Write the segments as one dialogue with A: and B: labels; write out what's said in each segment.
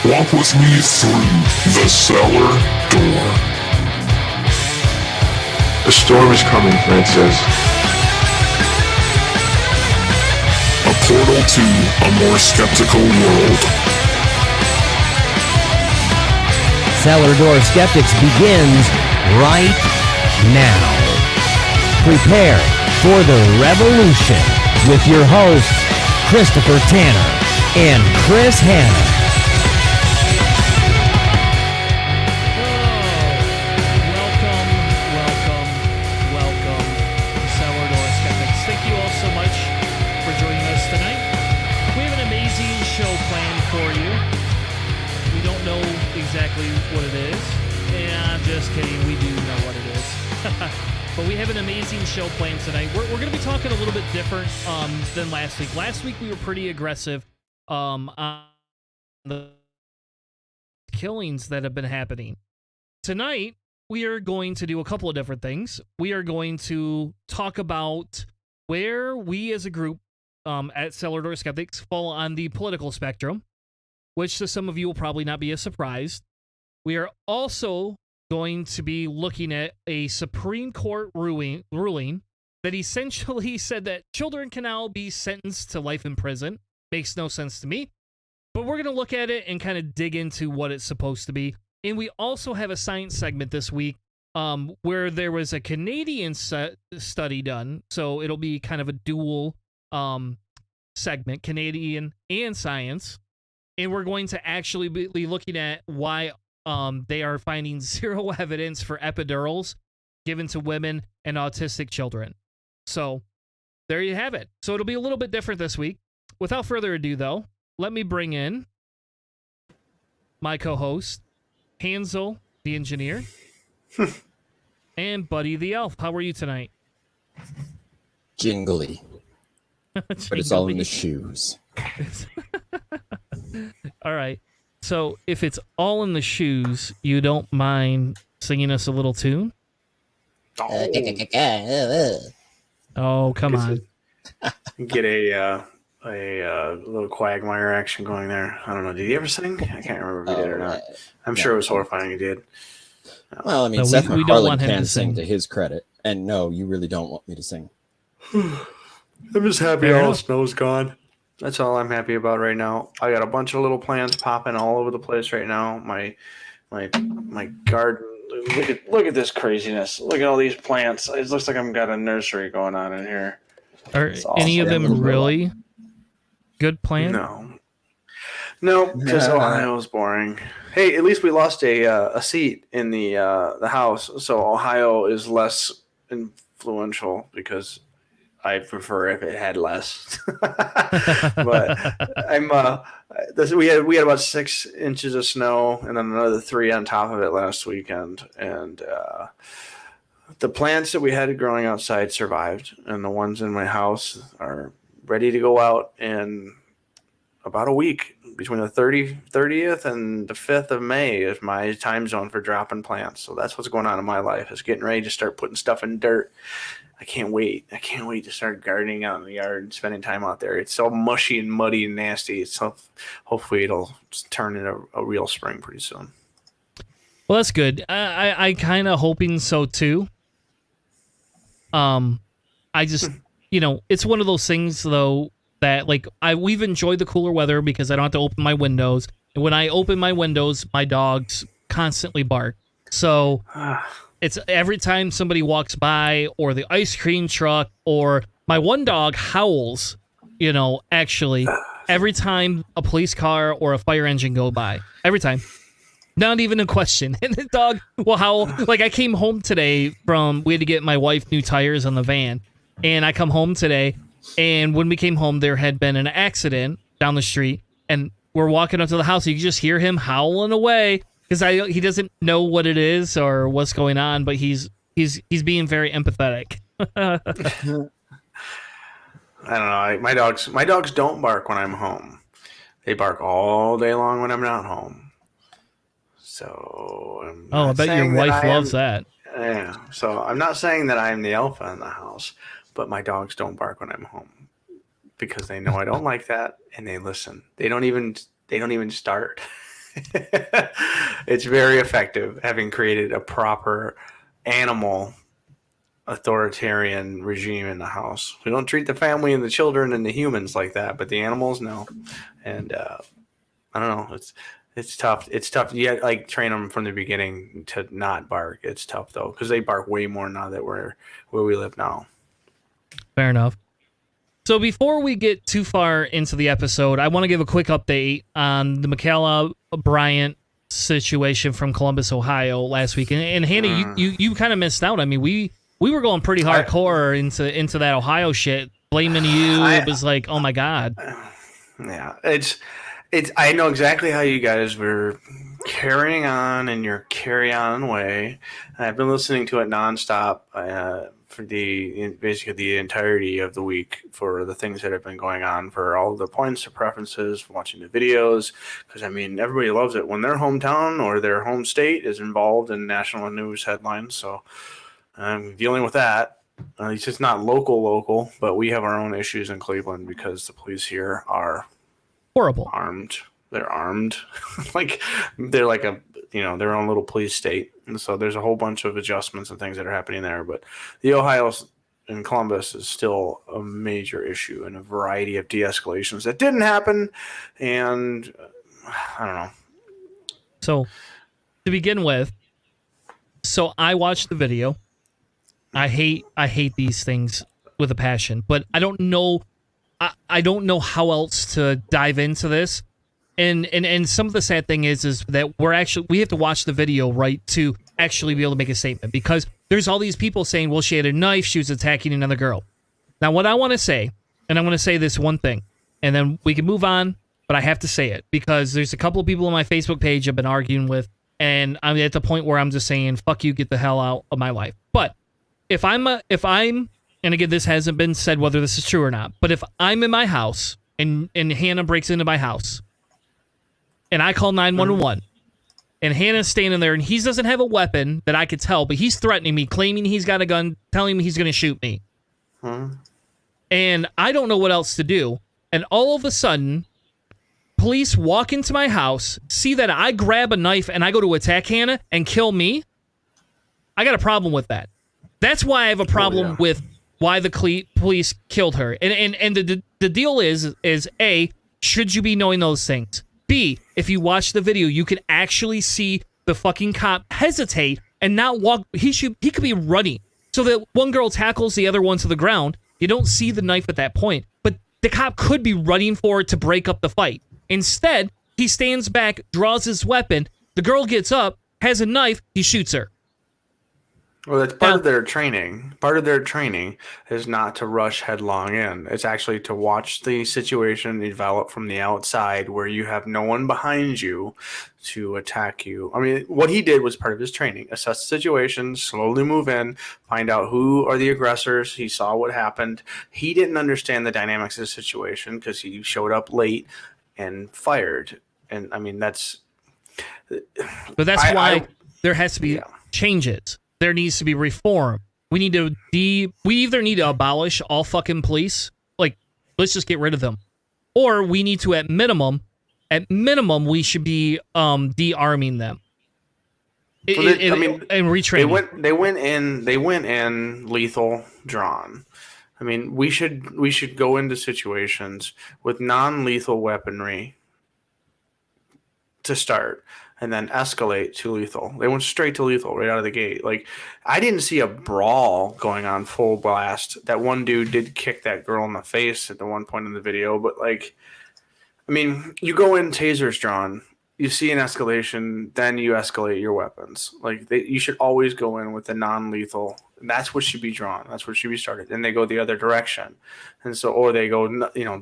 A: Walk with me through the cellar door.
B: A storm is coming, Francis.
A: A portal to a more skeptical world.
C: Cellar Door Skeptics begins right now. Prepare for the revolution with your hosts, Christopher Tanner and Chris Hanna.
D: Welcome, Cellar Door Skeptics. Thank you all so much for joining us tonight. We have an amazing show planned for you. We don't know exactly what it is. Yeah, just kidding. We do know what it is. But we have an amazing show planned tonight. We're going to be talking a little bit different than last week. Last week we were pretty aggressive on the killings that have been happening. Tonight we are going to do a couple of different things. We are going to talk about where we as a group at Cellar Door Skeptics fall on the political spectrum, which to some of you will probably not be a surprise. We are also going to be looking at a Supreme Court ruling that essentially said that children can now be sentenced to life in prison. Makes no sense to me. But we're going to look at it and kind of dig into what it's supposed to be. And we also have a science segment this week where there was a Canadian study done. So it'll be kind of a dual segment, Canadian and science. And we're going to actually be looking at why they are finding zero evidence for epidurals given to women and autistic children. So there you have it. So it'll be a little bit different this week. Without further ado, though, let me bring in my co-host, Hansel, the engineer, and Buddy, the elf. How are you tonight?
E: Jingly. But it's all in the shoes.
D: All right. So if it's all in the shoes, you don't mind singing us a little tune? Oh, come on.
F: Get a little Quagmire action going there. I don't know. Did he ever sing? I can't remember if he did or not. I'm sure it was horrifying he did.
E: Well, I mean,
D: No,
E: Seth
D: we don't
E: MacFarlane
D: want him
E: can
D: to
E: sing
D: sing.
E: to his credit. And no, you really don't want me to sing.
F: I'm just happy
D: Fair
F: all the
D: enough.
F: snow's gone. That's all I'm happy about right now. I got a bunch of little plants popping all over the place right now. My garden. Look at this craziness. Look at all these plants. It looks like I've got a nursery going on in here.
D: Are
F: It's
D: any of
F: awesome.
D: them really good plant?
F: No, because Ohio's boring. Hey, at least we lost a seat in the House, so Ohio is less influential because I prefer if it had less. But we had about 6 inches of snow and then another 3 on top of it last weekend, and the plants that we had growing outside survived, and the ones in my house are ready to go out in about a week. Between the 30th and the 5th of May is my time zone for dropping plants. So that's what's going on in my life, is getting ready to start putting stuff in dirt. I can't wait. I can't wait to start gardening out in the yard and spending time out there. It's so mushy and muddy and nasty. So hopefully it'll turn into a real spring pretty soon.
D: Well, that's good. I kind of hoping so too. I just, it's one of those things though that we've enjoyed the cooler weather because I don't have to open my windows. And when I open my windows, my dogs constantly bark. So it's every time somebody walks by, or the ice cream truck, or my one dog howls, actually every time a police car or a fire engine go by. Every time. Not even a question. And the dog will howl. Like, I came home today we had to get my wife new tires on the van. And I come home today, and when we came home, there had been an accident down the street. And we're walking up to the house. You can just hear him howling away because he doesn't know what it is or what's going on, but he's being very empathetic.
F: I don't know. My dogs don't bark when I'm home. They bark all day long when I'm not home. So
D: I bet your wife loves that.
F: Yeah. So I'm not saying that I'm the alpha in the house, but my dogs don't bark when I'm home because they know I don't like that, and they listen. They don't even start. It's very effective, having created a proper animal authoritarian regime in the house. We don't treat the family and the children and the humans like that, but the animals, no. And I don't know. It's tough. It's tough. You like train them from the beginning to not bark. It's tough though, because they bark way more now that we're where we live now.
D: Fair enough. So before we get too far into the episode, I want to give a quick update on the Michaela Bryant situation from Columbus, Ohio last week. And Hannah, you kind of missed out. I mean, we were going pretty hardcore into that Ohio shit, blaming you. It was like, oh my God.
F: Yeah, it's. I know exactly how you guys were carrying on in your carry-on way. I've been listening to it nonstop for basically the entirety of the week for the things that have been going on, for all the points of preferences, watching the videos. Because I mean, everybody loves it when their hometown or their home state is involved in national news headlines. So I'm dealing with that. It's just not local, but we have our own issues in Cleveland because the police here are
D: horrible.
F: Armed. They're armed. they're like their own little police state. And so there's a whole bunch of adjustments and things that are happening there. But the Ohio in Columbus is still a major issue and a variety of de-escalations that didn't happen. And I don't know.
D: So to begin with, so I watched the video. I hate these things with a passion, but I don't know how else to dive into this. And some of the sad thing is that we have to watch the video, right, to actually be able to make a statement, because there's all these people saying, well, she had a knife, she was attacking another girl. Now, what I want to say, and I want to say this one thing, and then we can move on, but I have to say it because there's a couple of people on my Facebook page I've been arguing with, and I'm at the point where I'm just saying, fuck you, get the hell out of my life. But if I'm, and again, this hasn't been said whether this is true or not, but if I'm in my house and Hannah breaks into my house and I call 911 and Hannah's standing there and he doesn't have a weapon that I could tell, but he's threatening me, claiming he's got a gun, telling me he's going to shoot me. And I don't know what else to do. And all of a sudden, police walk into my house, see that I grab a knife and I go to attack Hannah and kill me. I got a problem with that. That's why I have a problem with why the police killed her. And the deal is A, should you be knowing those things? B, if you watch the video, you can actually see the fucking cop hesitate and not walk. He could be running. So that one girl tackles the other one to the ground. You don't see the knife at that point. But the cop could be running for it to break up the fight. Instead, he stands back, draws his weapon. The girl gets up, has a knife, he shoots her.
F: Well, that's part of their training. Part of their training is not to rush headlong in. It's actually to watch the situation develop from the outside where you have no one behind you to attack you. I mean, what he did was part of his training. Assess the situation, slowly move in, find out who are the aggressors. He saw what happened. He didn't understand the dynamics of the situation because he showed up late and fired. And, I mean, that's...
D: But that's why there has to be changes. There needs to be reform. We need to we either need to abolish all fucking police, like let's just get rid of them, or we need to at minimum we should be de-arming them. And retraining.
F: They went in lethal drawn. I mean, we should go into situations with non-lethal weaponry to start. And then escalate to lethal. They went straight to lethal right out of the gate. Like, I didn't see a brawl going on full blast. That one dude did kick that girl in the face at the one point in the video. But, like, I mean, you go in tasers drawn. You see an escalation, then you escalate your weapons. Like, you should always go in with the non-lethal. That's what should be drawn. That's what should be started. Then they go the other direction. And so, or they go,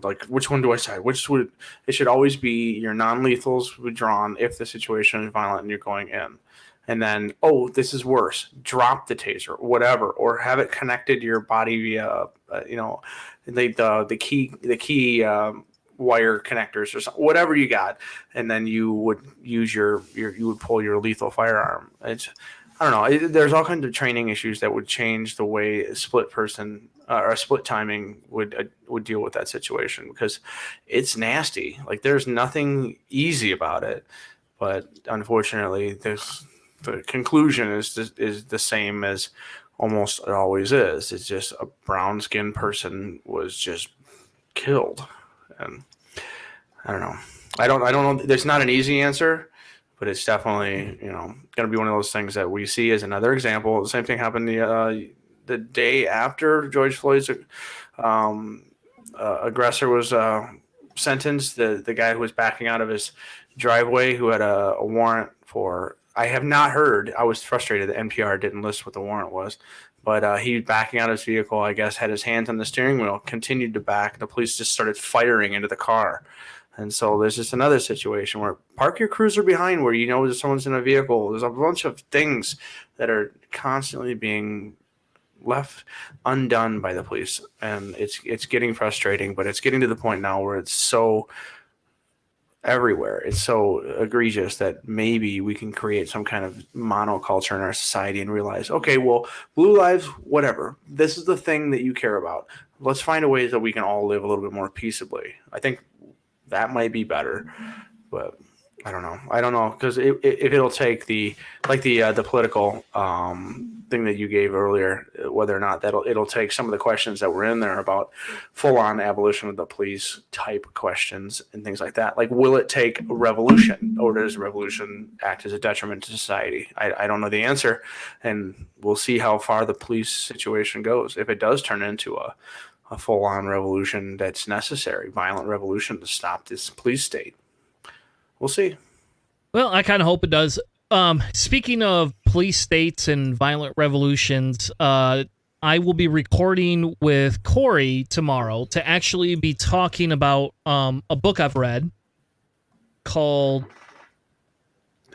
F: like, which one do I side? It should always be your non-lethals withdrawn if the situation is violent and you're going in. And then, this is worse. Drop the taser, whatever, or have it connected to your body via, the key wire connectors or something, whatever you got. And then you would use you would pull your lethal firearm. I don't know. There's all kinds of training issues that would change the way a split person or a split timing would deal with that situation, because it's nasty. Like, there's nothing easy about it. But unfortunately, the conclusion is the same as almost it always is. It's just a brown-skinned person was just killed, and I don't know. I don't know. There's not an easy answer, but it's definitely going to be one of those things that we see as another example. The same thing happened the day after George Floyd's aggressor was sentenced. The guy who was backing out of his driveway, who had a warrant for. I have not heard. I was frustrated that NPR didn't list what the warrant was, but he backing out of his vehicle, I guess, had his hands on the steering wheel, continued to back. The police just started firing into the car. And so there's just another situation where park your cruiser behind where you know someone's in a vehicle. There's a bunch of things that are constantly being left undone by the police, and it's getting frustrating. But it's getting to the point now where it's so everywhere. It's so egregious that maybe we can create some kind of monoculture in our society and realize, okay, well, blue lives, whatever. This is the thing that you care about. Let's find a way that we can all live a little bit more peaceably. I think that might be better, but I don't know because if it'll take the political thing that you gave earlier, whether or not it'll take some of the questions that were in there about full on abolition of the police type questions and things like that. Like, will it take a revolution, or does a revolution act as a detriment to society? I don't know the answer, and we'll see how far the police situation goes. If it does turn into a full-on revolution that's necessary, violent revolution to stop this police state. We'll see.
D: Well, I kind of hope it does. Speaking of police states and violent revolutions, I will be recording with Corey tomorrow to actually be talking about a book I've read called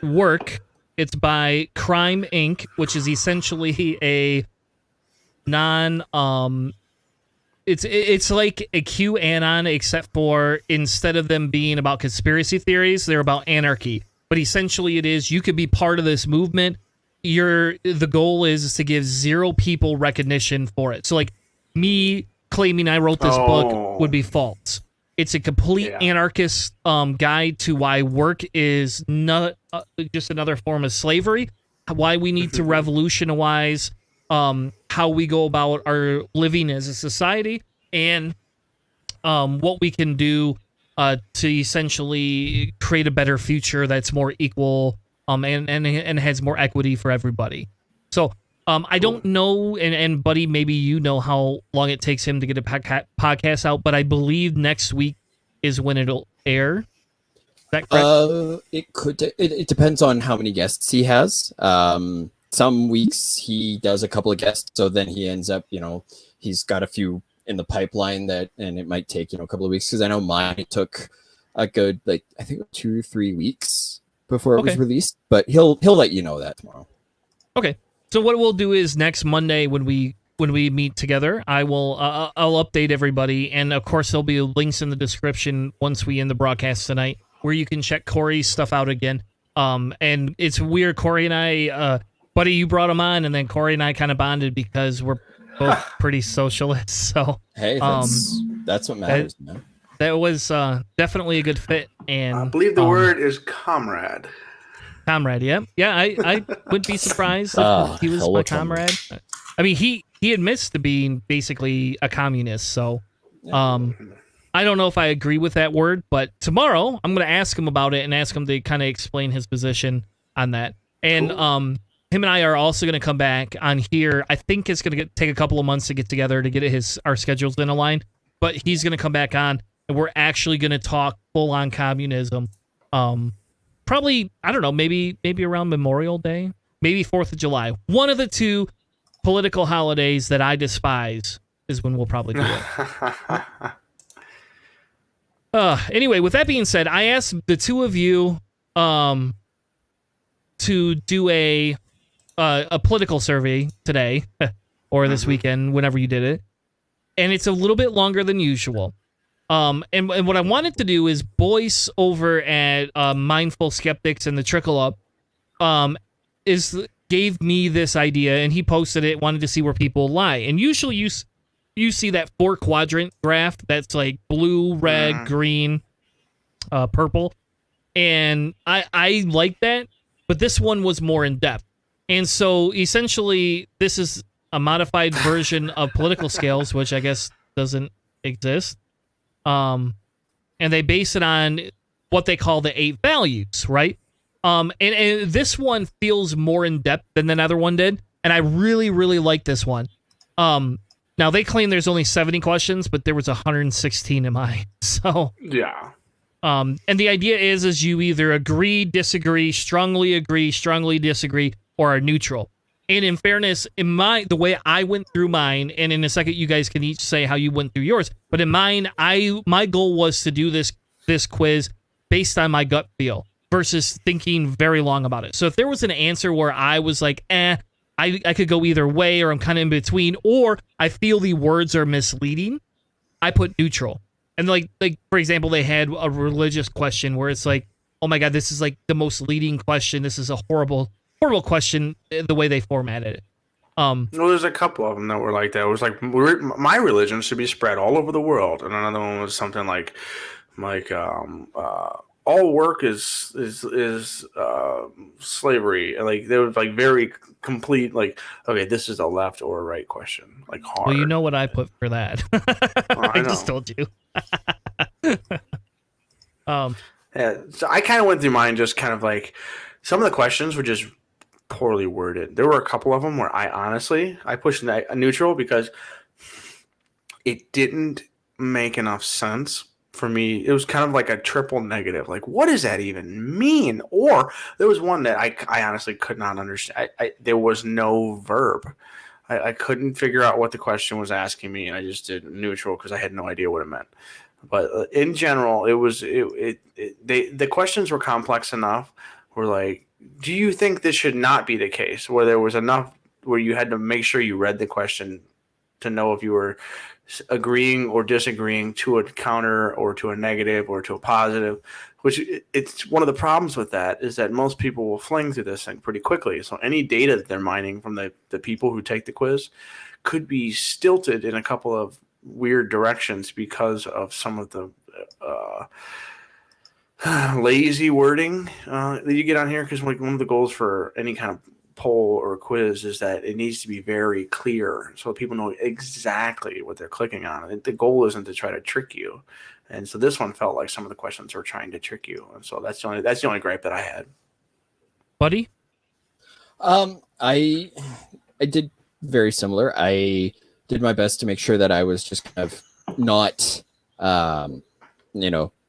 D: Work. It's by Crime Inc., which is essentially a It's like a QAnon, except for instead of them being about conspiracy theories, they're about anarchy. But essentially it is, you could be part of this movement. The goal is to give 0 people recognition for it. So like me claiming I wrote this book would be false. It's a complete anarchist guide to why work is not just another form of slavery, why we need to revolutionize how we go about our living as a society, and what we can do to essentially create a better future that's more equal and has more equity for everybody. So I don't know, and Buddy, maybe you know how long it takes him to get a podcast out, but I believe next week is when it'll air. Is that correct?
E: It depends on how many guests he has. Some weeks he does a couple of guests, so then he ends up, he's got a few in the pipeline and it might take, a couple of weeks, because I know mine took a good, I think 2 or 3 weeks before it was released, but he'll let you know that tomorrow.
D: Okay. So what we'll do is next Monday when we meet together, I'll update everybody, and of course there'll be links in the description once we end the broadcast tonight where you can check Corey's stuff out again. And it's weird, Corey and I, Buddy, you brought him on, and then Corey and I kind of bonded because we're both pretty socialists. So
E: hey, that's what matters, man.
D: That was definitely a good fit. And
F: I believe the word is comrade.
D: Comrade, yeah. I wouldn't be surprised if he was my comrade. I mean, he admits to being basically a communist, so I don't know if I agree with that word, but tomorrow I'm going to ask him about it and ask him to kind of explain his position on that. And him and I are also going to come back on here. I think it's going to take a couple of months to get together to get our schedules in a line, but he's going to come back on, and we're actually going to talk full on communism. Probably, I don't know, maybe around Memorial Day, maybe 4th of July. One of the 2 political holidays that I despise is when we'll probably do it. Anyway, with that being said, I asked the 2 of you to do a political survey today or this weekend, whenever you did it, and it's a little bit longer than usual. And what I wanted to do is Boyce over at Mindful Skeptics and the Trickle Up gave me this idea, and he posted it, wanted to see where people lie. And usually you see that 4-quadrant graph that's like blue, red, green, purple. And I like that, but this one was more in depth. And so essentially, this is a modified version of political scales, which I guess doesn't exist. And they base it on what they call the 8 values, right? And this one feels more in depth than the other one did, and I really, really like this one. Now they claim there's only 70 questions, but there was 116 in mine. So
F: Yeah.
D: and the idea is you either agree, disagree, strongly disagree, or are neutral. And in fairness, the way I went through mine, and in a second you guys can each say how you went through yours, but in mine, my goal was to do this quiz based on my gut feel versus thinking very long about it. So if there was an answer where I was like, I could go either way, or I'm kind of in between, or I feel the words are misleading, I put neutral. And like for example, they had a religious question where it's like, oh my God, this is like the most leading question. This is a horrible question, the way they formatted it.
F: Well, there's a couple of them that were like that. It was like, my religion should be spread all over the world. And another one was something like all work is slavery. And like, they were like very complete, like, okay, this is a left or a right question. Like hard.
D: Well, you know what I put for that. I just told you.
F: Yeah, so I kind of went through mine just kind of like, some of the questions were just poorly worded. There were a couple of them where I pushed a neutral because it didn't make enough sense for me. It was kind of like a triple negative. Like, what does that even mean? Or there was one that I honestly could not understand. There was no verb. I couldn't figure out what the question was asking me, and I just did neutral because I had no idea what it meant. But in general, the questions were complex enough. Where like, do you think this should not be the case? Where there was enough where you had to make sure you read the question to know if you were agreeing or disagreeing to a counter or to a negative or to a positive, which it's one of the problems with that is that most people will fling through this thing pretty quickly. So any data that they're mining from the people who take the quiz could be stilted in a couple of weird directions because of some of the lazy wording that you get on here. Because like one of the goals for any kind of poll or quiz is that it needs to be very clear so people know exactly what they're clicking on. The goal isn't to try to trick you, and so this one felt like some of the questions were trying to trick you, and so that's the only gripe that I had.
D: Buddy,
E: I did very similar. I did my best to make sure that I was just kind of not,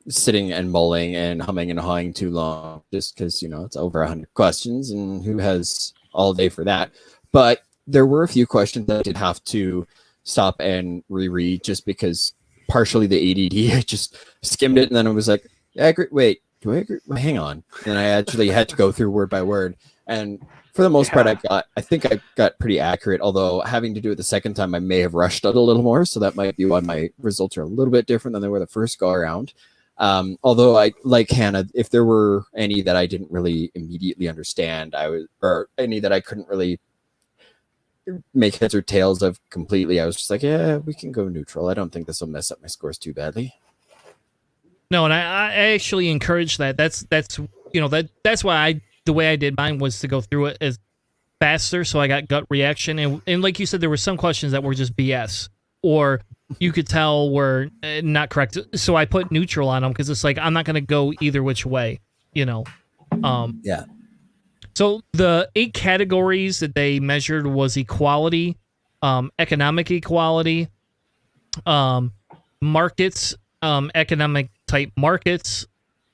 E: sitting and mulling and humming and hawing too long, just because it's over 100 questions, and who has all day for that. But there were a few questions that I did have to stop and reread, just because partially the ADD, I just skimmed it, and then I was like, yeah, I agree. Wait, do I agree? Well, hang on. And I actually had to go through word by word, and for the most part, I think I got pretty accurate, although having to do it the second time, I may have rushed it a little more, so that might be why my results are a little bit different than they were the first go around. Although I, like Hannah, if there were any that I didn't really immediately understand, or any that I couldn't really make heads or tails of completely, I was just like, yeah, we can go neutral. I don't think this will mess up my scores too badly.
D: No, and I actually encourage that. That's why the way I did mine was to go through it as faster, so I got gut reaction. And like you said, there were some questions that were just BS, or you could tell were not correct. So I put neutral on them because it's like, I'm not going to go either which way, Yeah. So the 8 categories that they measured was equality, economic equality, markets, economic type markets,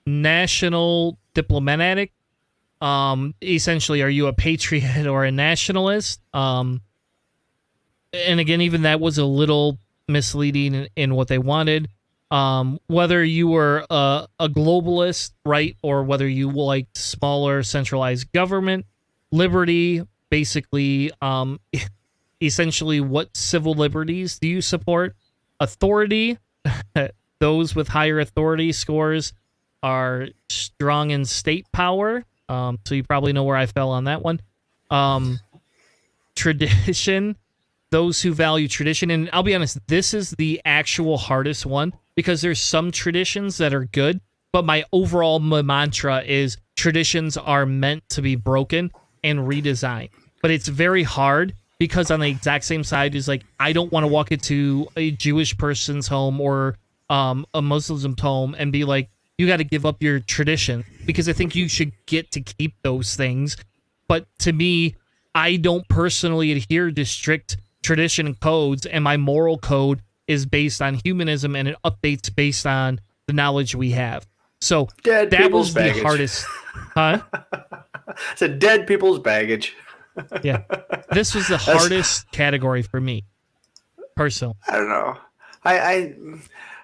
D: national diplomatic, essentially, are you a patriot or a nationalist? And again, even that was a little misleading in what they wanted. Whether you were a globalist, right, or whether you liked smaller centralized government, liberty, basically, essentially, what civil liberties do you support? Authority, those with higher authority scores are strong in state power. So you probably know where I fell on that one. Tradition, those who value tradition. And I'll be honest, this is the actual hardest one because there's some traditions that are good, but my overall mantra is traditions are meant to be broken and redesigned. But it's very hard because on the exact same side is like, I don't want to walk into a Jewish person's home or a Muslim's home and be like, you got to give up your tradition, because I think you should get to keep those things. But to me, I don't personally adhere to strict tradition and codes, and my moral code is based on humanism, and it updates based on the knowledge we have. So
F: Dead
D: that
F: people's
D: was the
F: baggage.
D: hardest. Huh?
F: It's a dead people's baggage.
D: Yeah. This was the hardest category for me, personally.
F: I don't know.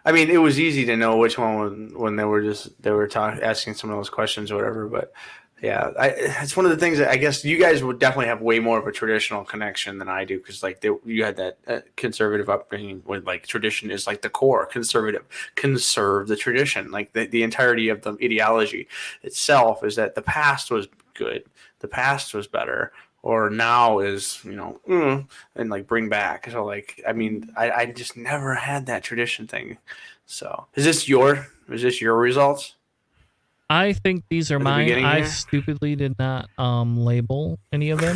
F: I mean, it was easy to know which one when they were asking some of those questions or whatever. But yeah, it's one of the things that I guess you guys would definitely have way more of a traditional connection than I do, because like you had that conservative upbringing with like tradition is like the core. Conserve the tradition. Like the entirety of the ideology itself is that the past was good, the past was better, or now is, and like bring back. So like, I mean, I just never had that tradition thing. So is this your results?
D: I think these are mine. I
F: here?
D: stupidly did not label any of them.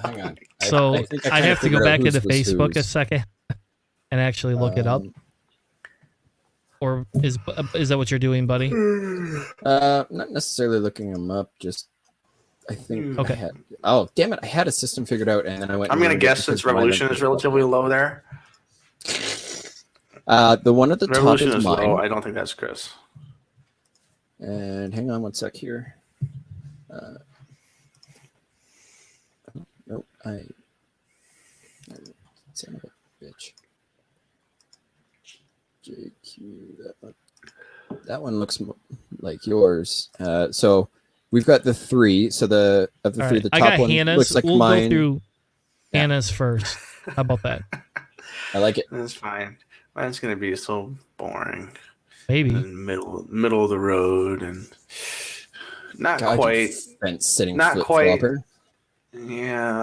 E: Hang on.
D: So
E: I think I
D: I'd
E: kinda
D: have to go
E: figured out
D: back
E: whose
D: into
E: was
D: Facebook a
E: whose.
D: second and actually look it up. Or is that what you're doing, buddy?
E: Not necessarily looking them up. Just I think.
D: Okay.
E: I had, oh damn it! I had a system figured out, and then I went.
F: I'm
E: and
F: gonna
E: ruined it
F: guess since
E: because mine
F: revolution
E: went-
F: is relatively low there.
E: The one at the top
F: Revolution
E: is
F: is
E: mine.
F: low. I don't think that's Chris.
E: And hang on one sec here. Nope. Son of a bitch. JQ. That one looks like yours. So we've got the three. So the
D: All
E: three,
D: right.
E: the
D: I
E: top
D: got
E: one
D: Hannah's.
E: looks like
D: We'll
E: mine.
D: go through
E: Yeah.
D: Hannah's first. How about that?
E: I like it.
F: That's fine. Mine's gonna be so boring.
D: Maybe.
F: And middle of the road, and not
E: God,
F: quite.
E: fence sitting
F: Not
E: flip
F: quite.
E: flopper.
F: Yeah,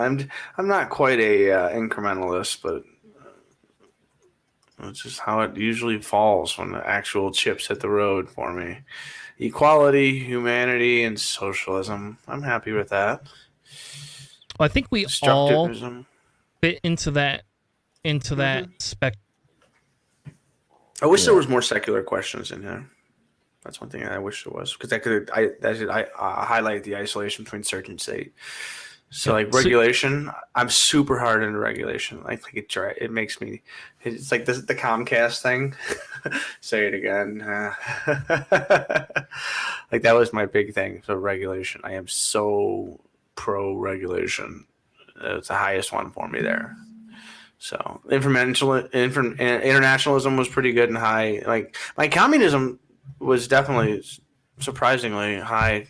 F: I'm not quite a incrementalist, but it's just how it usually falls when the actual chips hit the road for me. Equality, humanity, and socialism. I'm happy with that.
D: Well, I think we all
F: Constructivism.
D: fit into that spec.
F: I wish there was more secular questions in here. That's one thing I wish there was, because that should highlight the isolation between church and state. So like regulation, I'm super hard into regulation. Like it makes me. It's like the Comcast thing. Say it again. Like that was my big thing. So regulation, I am so pro regulation. It's the highest one for me there. So internationalism was pretty good and high. Like my communism was definitely surprisingly high.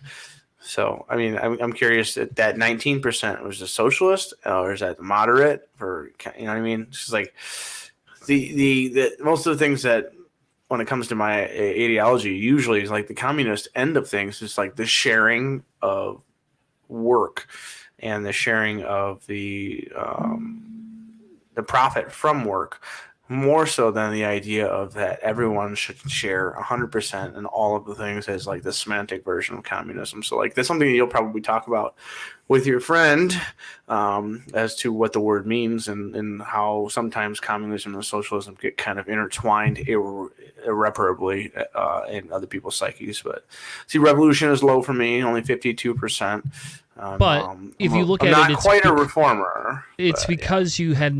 F: So I mean, I'm curious that 19% was a socialist, or is that moderate? For you know what I mean? It's just like the most of the things that when it comes to my ideology usually is like the communist end of things. It's like the sharing of work and the sharing of the profit from work, more so than the idea of that everyone should share 100% in all of the things as like the semantic version of communism. So like that's something that you'll probably talk about with your friend as to what the word means and how sometimes communism and socialism get kind of intertwined irreparably in other people's psyches. But see, revolution is low for me, only 52%.
D: But if you look
F: I'm
D: at
F: not
D: it, it's
F: quite a reformer.
D: It's because you had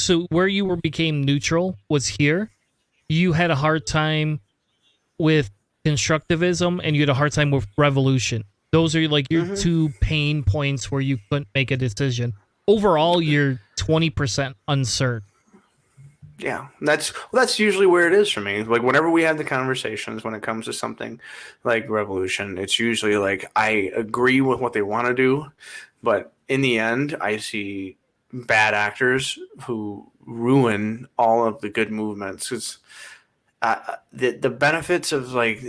D: so where you became neutral was here. You had a hard time with constructivism, and you had a hard time with revolution. Those are like your two pain points where you couldn't make a decision. Overall, you're 20% uncertain.
F: Yeah, that's usually where it is for me. Like whenever we have the conversations when it comes to something like revolution, it's usually like I agree with what they want to do, but in the end, I see bad actors who ruin all of the good movements. It's the benefits of like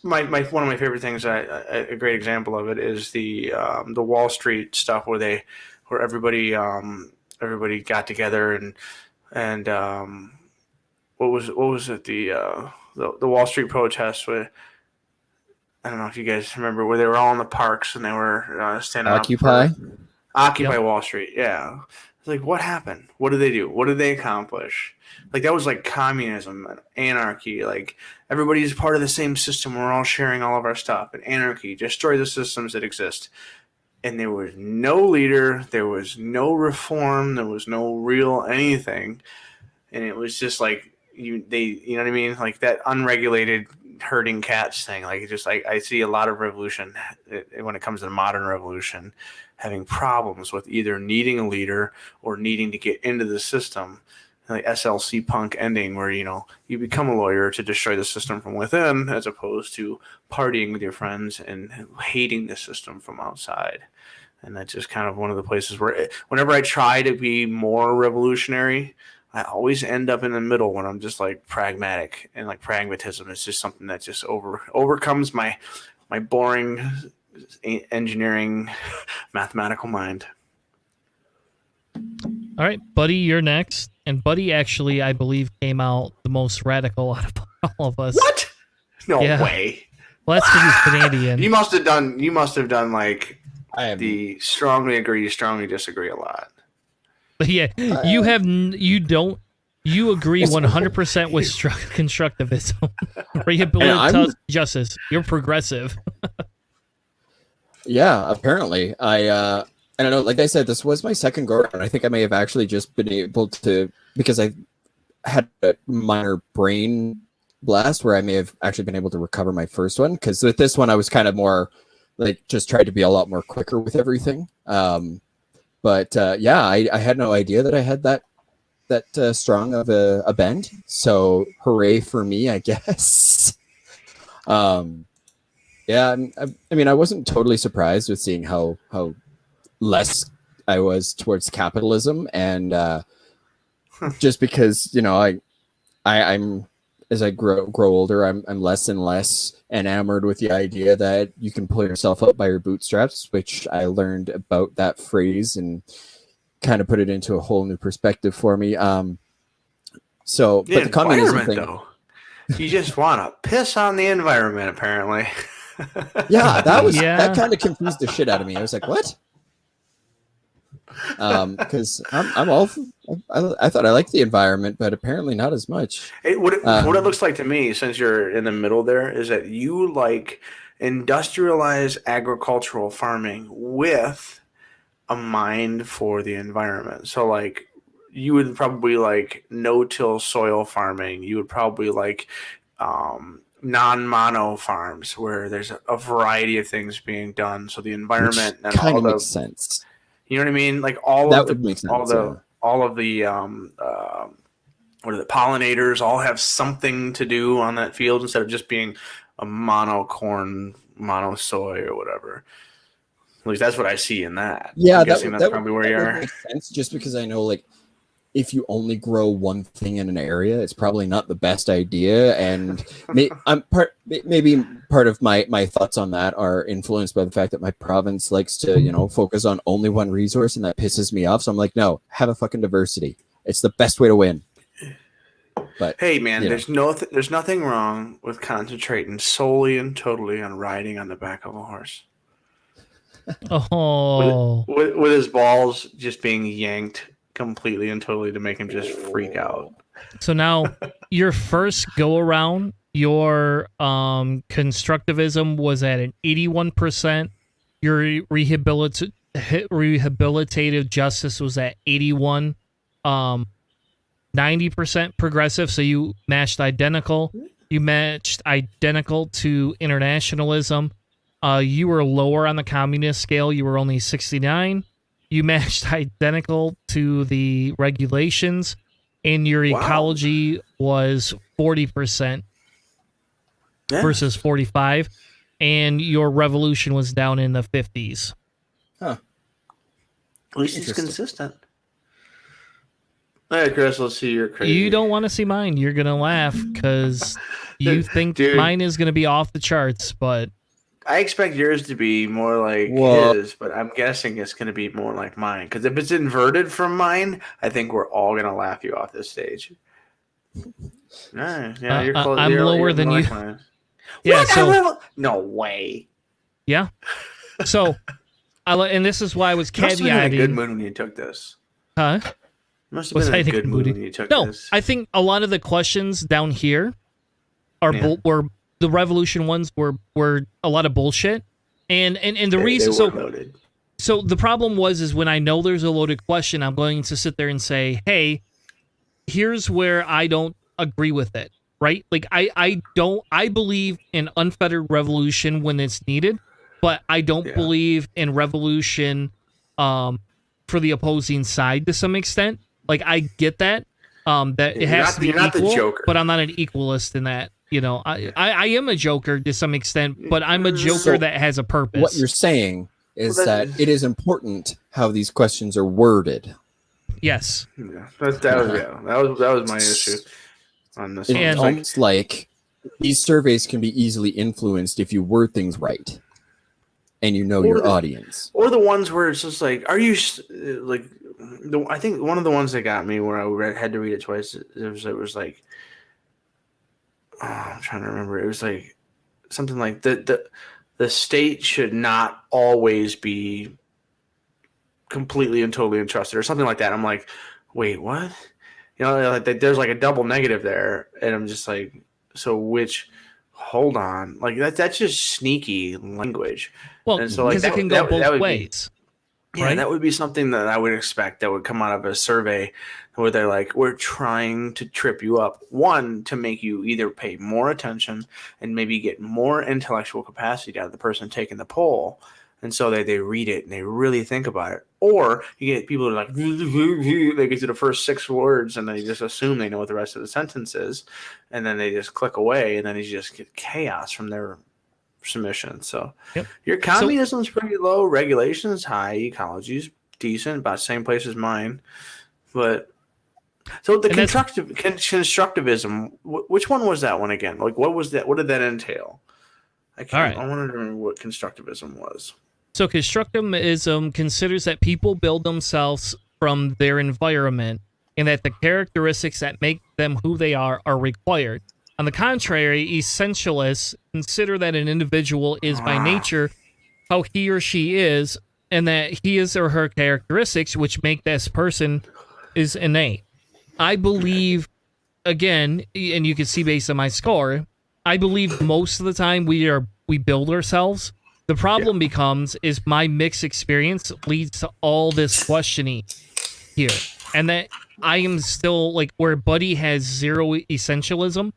F: my one of my favorite things. A great example of it is the Wall Street stuff where everybody got together and what was it, the Wall Street protests with, I don't know if you guys remember, where they were all in the parks and they were standing
E: Occupy?
F: up for Occupy
D: Yep.
F: Wall Street. Yeah. It's like, what happened? What did they do? What did they accomplish? Like, that was like communism and anarchy. Like, everybody's part of the same system. We're all sharing all of our stuff. And anarchy, destroy the systems that exist. And there was no leader. There was no reform. There was no real anything. And it was just like, you know what I mean? Like that unregulated herding cats thing. Like, it just, like, I see a lot of revolution when it comes to the modern revolution having problems with either needing a leader or needing to get into the system. Like SLC punk ending, where, you know, you become a lawyer to destroy the system from within, as opposed to partying with your friends and hating the system from outside. And that's just kind of one of the places where whenever I try to be more revolutionary, I always end up in the middle when I'm just like pragmatic, and like pragmatism is just something that just overcomes my boring engineering mathematical mind.
D: All right, Buddy, you're next. And Buddy actually, I believe, came out the most radical out of all of us.
F: What? No
D: Yeah.
F: way.
D: Well, that's because he's Canadian.
F: You must have done like
E: I am.
F: the strongly agree, strongly disagree a lot.
D: But yeah, you agree 100% with constructivism, rehabilitative justice. You're progressive.
E: Yeah, apparently. I don't know. Like I said, this was my second go around. I think I may have actually just been able to, because I had a minor brain blast where I may have actually been able to recover my first one. Because with this one, I was kind of more like just tried to be a lot more quicker with everything. But I had no idea that I had that strong of a bend. So hooray for me, I guess. Yeah, I mean, I wasn't totally surprised with seeing how less I was towards capitalism, and just because, you know, I'm as I grow older, I'm less and less enamored with the idea that you can pull yourself up by your bootstraps, which I learned about that phrase and kind of put it into a whole new perspective for me. But the communism thing,
F: though, you just want to piss on the environment, apparently.
E: yeah, that kind of confused the shit out of me. I was like, what? Because I'm all I thought I liked the environment, but apparently not as much.
F: What it looks like to me, since you're in the middle there, is that you like industrialized agricultural farming with a mind for the environment. So like you would probably like no-till soil farming. You would probably like non-mono farms where there's a variety of things being done. So the environment and
E: kind
F: all
E: of
F: the,
E: makes sense.
F: you know what I mean? Like
E: That would make sense,
F: all of the what are the pollinators all have something to do on that field instead of just being a mono corn, mono soy or whatever. At least that's what I see in that.
E: Yeah,
F: I'm guessing that's probably where you
E: would
F: are.
E: make sense, just because I know, like, if you only grow one thing in an area, it's probably not the best idea. And maybe part of my thoughts on that are influenced by the fact that my province likes to, you know, focus on only one resource, and that pisses me off. So I'm like, no, have a fucking diversity. It's the best way to win. But
F: hey, man, there's nothing wrong with concentrating solely and totally on riding on the back of a horse.
D: Oh,
F: with his balls just being yanked completely and totally to make him just freak out.
D: so now your first go around, your constructivism was at an 81%. Your rehabilitative justice was at 81. 90% progressive. So you matched identical. You matched identical to internationalism. You were lower on the communist scale. You were only 69. You matched identical to the regulations, and your ecology was 40% versus 45, and your revolution was down in the 50s.
E: Huh.
F: At least it's consistent. All right, Chris, let's see your crazy.
D: You don't want to see mine. You're going to laugh because you think mine is going to be off the charts, but
F: I expect yours to be more like his, but I'm guessing it's going to be more like mine. Because if it's inverted from mine, I think we're all going to laugh you off this stage. Yeah, you're close.
D: I'm lower than you. Yeah,
F: What?
D: so
F: no way.
D: yeah. So, and this is why I was
F: You must have been in a good
D: caveating.
F: mood when you took this.
D: Huh?
F: You must have
D: Was
F: been
D: I
F: in a
D: in a
F: good
D: good
F: mood
D: mood?
F: when you took
D: No,
F: this.
D: I think a lot of the questions down here are
F: Yeah.
D: were the revolution ones were a lot of bullshit, and the reason
F: they were loaded.
D: So the problem is when I know there's a loaded question, I'm going to sit there and say, hey, here's where I don't agree with it, right? Like I believe in unfettered revolution when it's needed, but I don't believe in revolution for the opposing side to some extent. Like I get that that it has to be
F: you're not
D: equal,
F: the Joker.
D: but I'm not an equalist in that. You know, I am a joker to some extent, but I'm a joker
E: So
D: that has a purpose.
E: What you're saying is that it is important how these questions are worded.
D: Yes.
F: Yeah, that was my issue on this one.
E: It's
D: And-
E: almost like these surveys can be easily influenced if you word things right and you know your audience.
F: Or the ones where it's just like, are you like? I think one of the ones that got me where I had to read it twice. It was like, I'm trying to remember. It was like something like the state should not always be completely and totally entrusted, or something like that. I'm like, wait, what? You know, like there's like a double negative there, and I'm just like, so which? Hold on, like that's just sneaky language.
D: Well,
F: And so, like,
D: because it can go
F: that
D: both
F: would be-
D: ways.
F: Yeah,
D: right?
F: that would be something that I would expect that would come out of a survey where they're like, we're trying to trip you up. One, to make you either pay more attention and maybe get more intellectual capacity out of the person taking the poll. And so they read it and they really think about it. Or you get people who are like, they get to the first 6 words and they just assume they know what the rest of the sentence is. And then they just click away and then you just get chaos from their submission. So your communism's pretty low, regulation's high, ecology's decent, about the same place as mine. But so the constructivism, which one was that one again? Like what was that? What did that entail? I wanted to remember what constructivism was.
D: So constructivism considers that people build themselves from their environment and that the characteristics that make them who they are required. On the contrary, essentialists consider that an individual is by nature how he or she is, and that his or her characteristics, which make this person, is innate. I believe, again, and you can see based on my score, I believe most of the time we build ourselves. The problem becomes my mixed experience leads to all this questioning here, and that I am still like where Buddy has zero essentialism.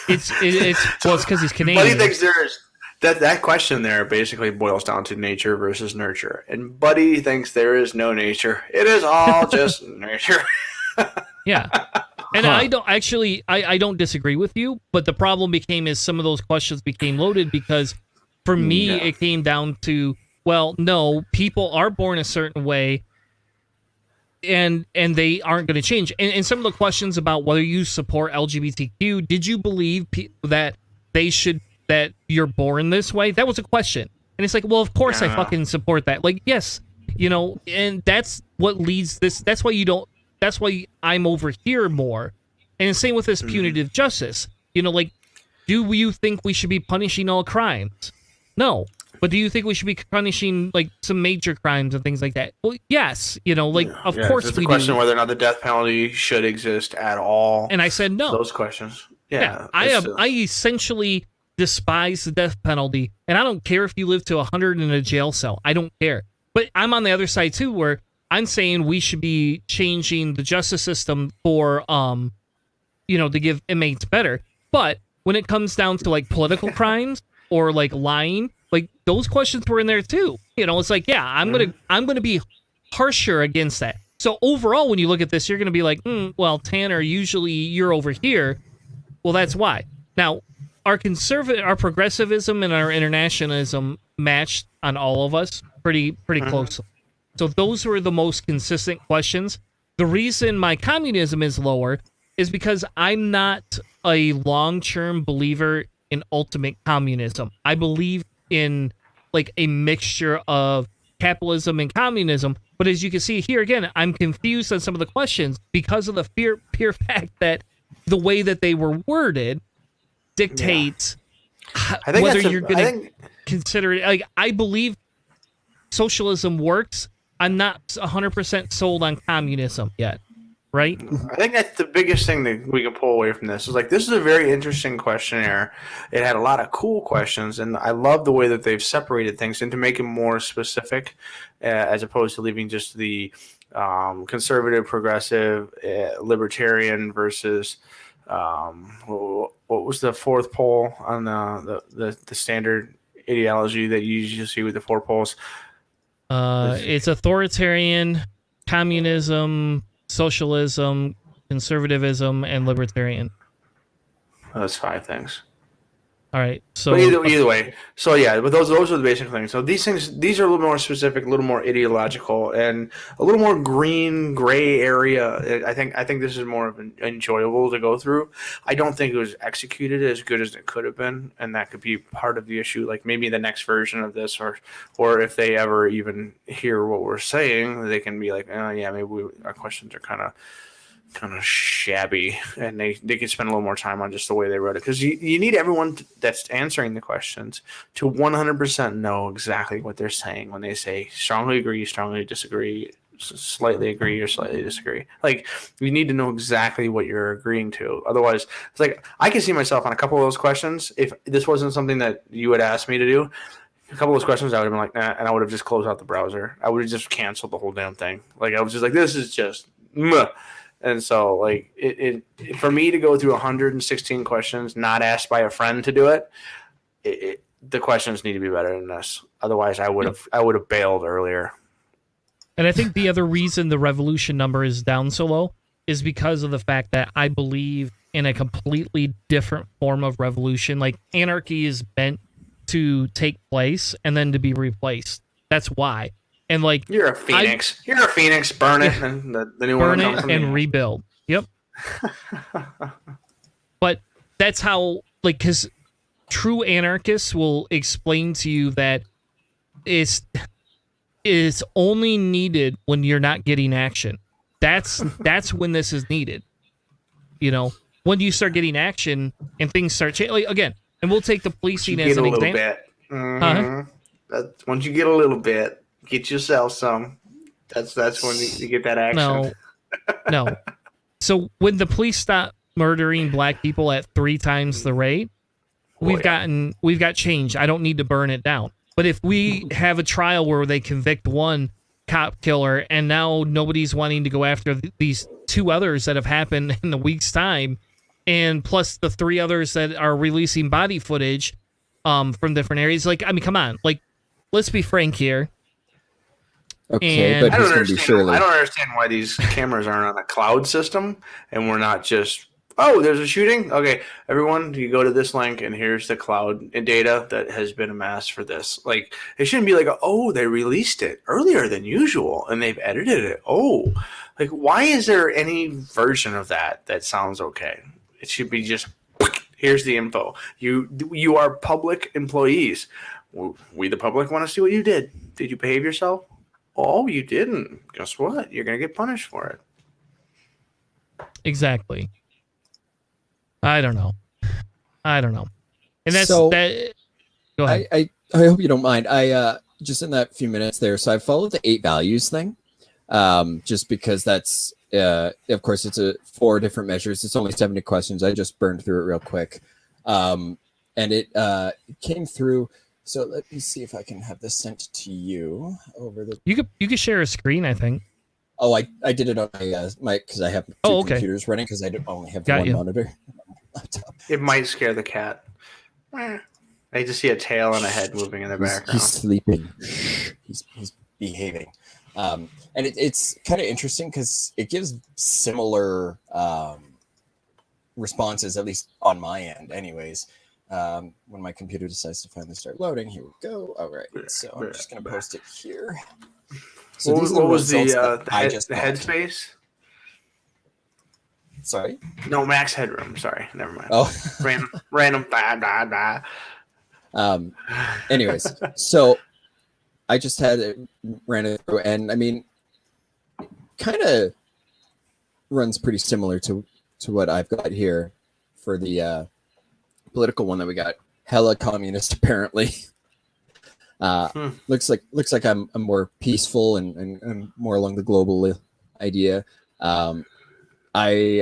D: It's because he's Canadian.
F: Buddy thinks there's that question there basically boils down to nature versus nurture, and Buddy thinks there is no nature. It is all just nurture.
D: Yeah, and I don't disagree with you, but the problem is some of those questions became loaded because for me it came down to, well, no, people are born a certain way. And they aren't going to change. And some of the questions about whether you support LGBTQ, did you believe that that you're born this way? That was a question. And it's like, well, of course I fucking support that. Like, yes, you know, and that's what leads this. That's why I'm over here more. And the same with this punitive justice. You know, like, do you think we should be punishing all crimes? No. But do you think we should be punishing like some major crimes and things like that? Well, yes. You know, like of course
F: it's
D: we
F: a question
D: do.
F: whether or not the death penalty should exist at all.
D: And I said no.
F: Those questions. Yeah.
D: I essentially despise the death penalty, and I don't care if you live to 100 in a jail cell. I don't care. But I'm on the other side too, where I'm saying we should be changing the justice system for to give inmates better. But when it comes down to like political crimes or like lying, like those questions were in there too. You know, it's like, yeah, I'm gonna be harsher against that. So overall, when you look at this, you're gonna be like, well, Tanner, usually you're over here. Well, that's why. Now, our progressivism and our internationalism matched on all of us pretty closely. So those were the most consistent questions. The reason my communism is lower is because I'm not a long-term believer in ultimate communism. I believe in like a mixture of capitalism and communism. But as you can see here again, I'm confused on some of the questions because of the pure fact that the way that they were worded dictates
F: I think
D: whether
F: that's
D: you're going to consider it. Like, I believe socialism works. I'm not 100% sold on communism yet, right?
F: I think that's the biggest thing that we can pull away from this. Is like, this is a very interesting questionnaire. It had a lot of cool questions, and I love the way that they've separated things and to make it more specific, as opposed to leaving just the conservative, progressive, libertarian versus what was the fourth pole on the standard ideology that you usually see with the four poles?
D: It's authoritarian, communism, socialism, conservatism, and libertarian.
F: That's 5 things.
D: All right. So
F: but either way, so yeah, but those are the basic things. So these are a little more specific, a little more ideological, and a little more gray area. I think this is more of enjoyable to go through. I don't think it was executed as good as it could have been, and that could be part of the issue. Like maybe the next version of this, or if they ever even hear what we're saying, they can be like, oh yeah, maybe our questions are kind of shabby, and they could spend a little more time on just the way they wrote it, because you need everyone that's answering the questions to 100% know exactly what they're saying when they say strongly agree, strongly disagree, slightly agree, or slightly disagree. Like, you need to know exactly what you're agreeing to. Otherwise, it's like, I can see myself on a couple of those questions. If this wasn't something that you had asked me to do, a couple of those questions I would have been like, nah, and I would have just closed out the browser. I would have just canceled the whole damn thing. Like, I was just like, this is just And so, like, it for me to go through 116 questions, not asked by a friend to do it, the questions need to be better than this. Otherwise, I would have bailed earlier.
D: And I think the other reason the revolution number is down so low is because of the fact that I believe in a completely different form of revolution. Like, anarchy is meant to take place and then to be replaced. That's why. And like,
F: you're a phoenix. You're a phoenix. Burn it, and the new
D: burn
F: one
D: it
F: comes
D: and rebuild. Yep. But that's how, like, because true anarchists will explain to you that it's only needed when you're not getting action. That's when this is needed. You know, when you start getting action and things start changing. Like, again, and we'll take the policing as an example.
F: Once you get a little bit. Get yourself some. That's when you get that action.
D: No. So when the police stop murdering black people at 3 times the rate, we've got change. I don't need to burn it down. But if we have a trial where they convict one cop killer and now nobody's wanting to go after these 2 others that have happened in a week's time, and plus the 3 others that are releasing body footage from different areas, like, I mean, come on, like, let's be frank here.
E: Okay,
D: and
E: but
F: I don't understand why these cameras aren't on a cloud system and we're not just, oh, there's a shooting? Okay, everyone, you go to this link and here's the cloud data that has been amassed for this. Like, it shouldn't be like, oh, they released it earlier than usual and they've edited it. Oh, like, why is there any version of that sounds okay? It should be just, here's the info. You are public employees. We, the public, want to see what you did. Did you behave yourself? Oh, you didn't. Guess what? You're going to get punished for it.
D: Exactly. I don't know. And that's
E: so,
D: that. Go ahead.
E: I hope you don't mind. I just in that few minutes there. So I followed the 8 values thing, just because that's of course it's 4 different measures. It's only 70 questions. I just burned through it real quick, and it came through. So let me see if I can have this sent to you over the.
D: You could share a screen, I think.
E: Oh, I did it on my because I have 2 computers running because I only have one monitor.
F: It might scare the cat. I just see a tail and a head moving in the background.
E: He's sleeping. He's behaving. And it's kind of interesting because it gives similar responses, at least on my end, anyways. When my computer decides to finally start loading, here we go. All right, so I'm just going to post it here. So
F: what was the headspace?
E: Sorry?
F: No, max headroom. Sorry, never mind.
E: Oh.
F: random. Blah.
E: Anyways, so I just ran it through, and I mean, kind of runs pretty similar to to what I've got here for the political one that we got. Hella communist, apparently. Looks like I'm more peaceful and more along the global idea. I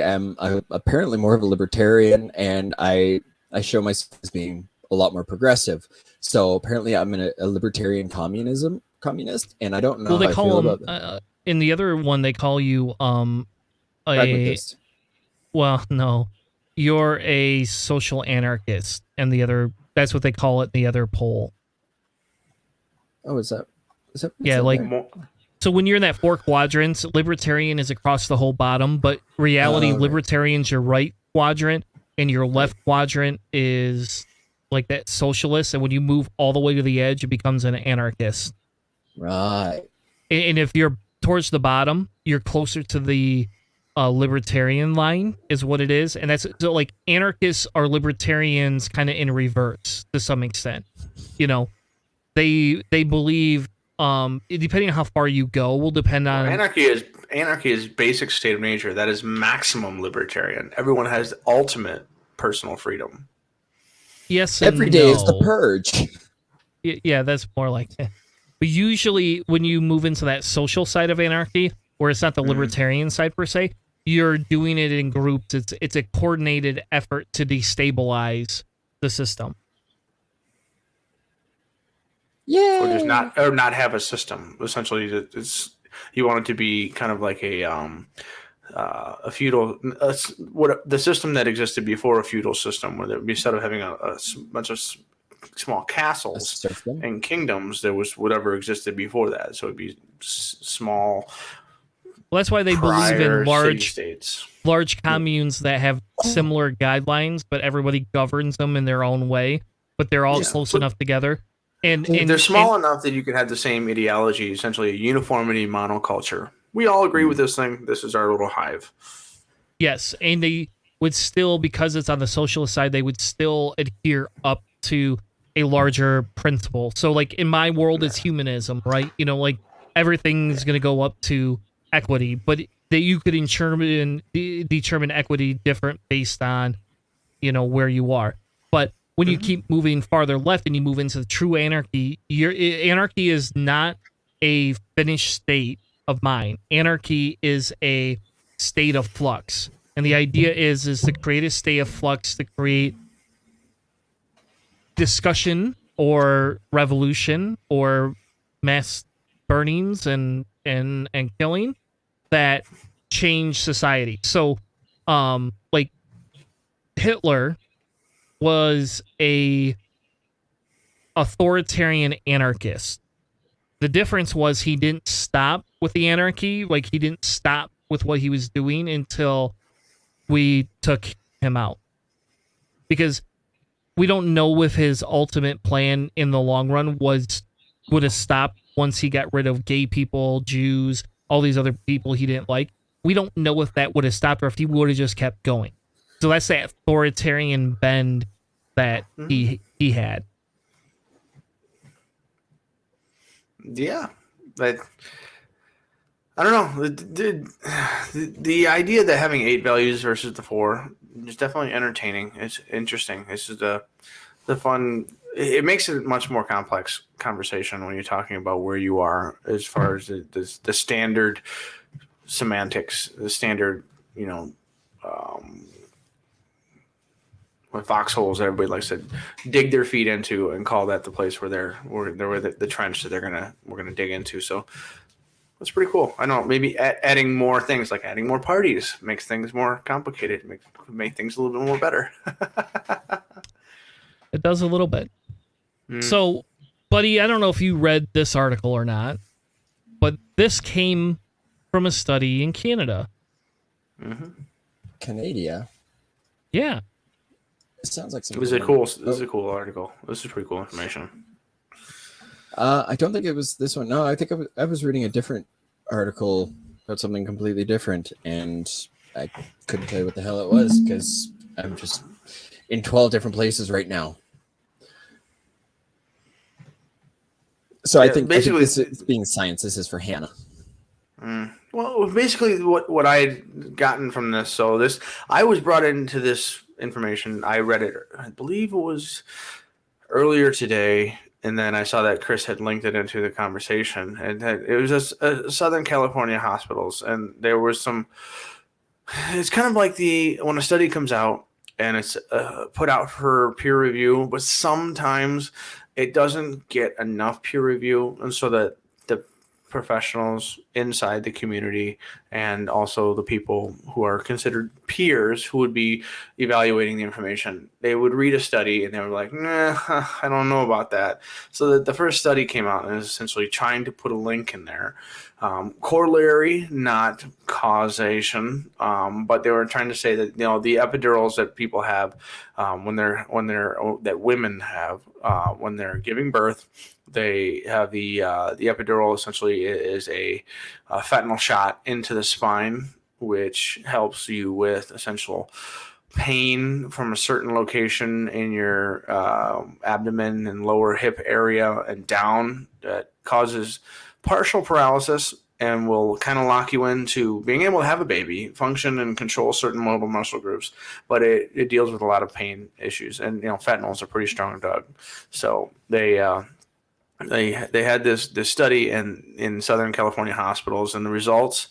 E: am apparently more of a libertarian, and I show myself as being a lot more progressive. So apparently, I'm a libertarian communist, and I don't know.
D: Well, they
E: how I
D: call
E: feel
D: them
E: about
D: in the other one. They call you
E: pragmatist.
D: well, no, you're a social anarchist, and the other that's what they call it. The other pole.
E: Oh, is that?
D: Yeah, like. So when you're in that 4 quadrants, libertarian is across the whole bottom, but reality,
E: right.
D: libertarian's your right quadrant, and your left quadrant is like that socialist. And when you move all the way to the edge, it becomes an anarchist.
E: Right.
D: And if you're towards the bottom, you're closer to the libertarian line, is what it is. And that's so like anarchists are libertarians kind of in reverse to some extent. You know, they believe. Depending on how far you go, will depend on
F: anarchy is basic state of nature. That is maximum libertarian. Everyone has ultimate personal freedom.
D: Yes, and
E: every day
D: no.
E: is the purge.
D: Yeah, that's more like it. But usually, when you move into that social side of anarchy, where it's not the libertarian side per se, you're doing it in groups. It's a coordinated effort to destabilize the system.
E: Yeah.
F: Or just not have a system. Essentially, it's you want it to be kind of like a feudal what the system that existed before a feudal system, where instead of having a bunch of small castles and kingdoms, there was whatever existed before that. So it'd be small.
D: Well, that's why they believe in large
F: Yeah.
D: communes that have similar guidelines, but everybody governs them in their own way. But they're all close enough together. And
F: they're small enough that you could have the same ideology, essentially a uniformity monoculture. We all agree with this thing. This is our little hive.
D: Yes, and they would still, because it's on the socialist side, they would still adhere up to a larger principle. So, like, in my world, it's humanism, right? You know, like, everything's going to go up to equity, but that you could determine equity different based on, you know, where you are. But when you keep moving farther left and you move into the true anarchy, anarchy is not a finished state of mind. Anarchy is a state of flux. And the idea is to create a state of flux to create discussion or revolution or mass burnings and killing that change society. So, like Hitler was a authoritarian anarchist. The difference was he didn't stop with the anarchy, like he didn't stop with what he was doing until we took him out. Because we don't know if his ultimate plan in the long run would have stopped once he got rid of gay people, Jews, all these other people he didn't like. We don't know if that would have stopped or if he would have just kept going. So that's that authoritarian bend that he had.
F: Yeah, but I don't know. The idea that having 8 values versus the 4 is definitely entertaining. It's interesting. This is the fun. It makes it a much more complex conversation when you're talking about where you are as far as the standard semantics, the standard, you know, what foxholes everybody likes to dig their feet into and call that the place where they're the trench that we're gonna dig into. So that's pretty cool. I know maybe adding more things, like adding more parties, makes things more complicated, make things a little bit more better.
D: It does a little bit. So, buddy, I don't know if you read this article or not, but this came from a study in Canada.
E: Canada.
D: Yeah.
E: It sounds like
F: This is a cool article. This is pretty cool information.
E: I don't think it was this one. No, I think I was reading a different article about something completely different, and I couldn't tell you what the hell it was because I'm just in 12 different places right now. So I think this is being science. This is for Hannah.
F: Well, basically, what I'd gotten from this, I was brought into this information. I read it, I believe it was earlier today, and then I saw that Chris had linked it into the conversation, and it was just Southern California hospitals, and there was some. It's kind of like when a study comes out and it's put out for peer review, but sometimes it doesn't get enough peer review, and so that the professionals inside the community and also the people who are considered peers who would be evaluating the information, they would read a study and they were like, nah, I don't know about that. So that the first study came out and is essentially trying to put a link in there. Corollary, not causation, but they were trying to say that the epidurals that people have that women have when they're giving birth, they have the epidural essentially is a fentanyl shot into the spine, which helps you with essential pain from a certain location in your abdomen and lower hip area and down that causes partial paralysis and will kind of lock you into being able to have a baby, function and control certain mobile muscle groups, but it deals with a lot of pain issues. And fentanyl is a pretty strong drug, so they had this study in Southern California hospitals, and the results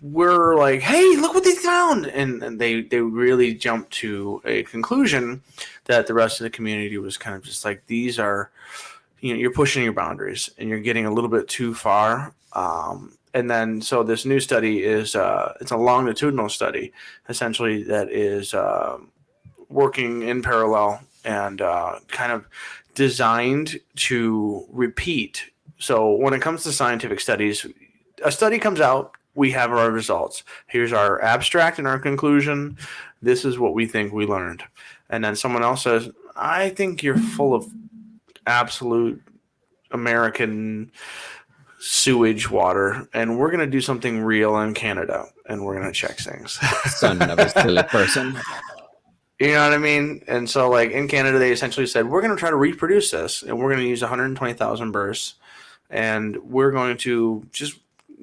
F: were like, hey, look what they found, and they really jumped to a conclusion that the rest of the community was kind of just like, these are, you're pushing your boundaries and you're getting a little bit too far. And then so this new study is it's a longitudinal study essentially that is working in parallel and kind of designed to repeat. So when it comes to scientific studies, a study comes out, we have our results. Here's our abstract and our conclusion. This is what we think we learned. And then someone else says, I think you're full of absolute American sewage water, and we're going to do something real in Canada, and we're going to check things.
E: Son of a silly person.
F: You know what I mean? And so, like, in Canada, they essentially said, we're going to try to reproduce this, and we're going to use 120,000 births, and we're going to just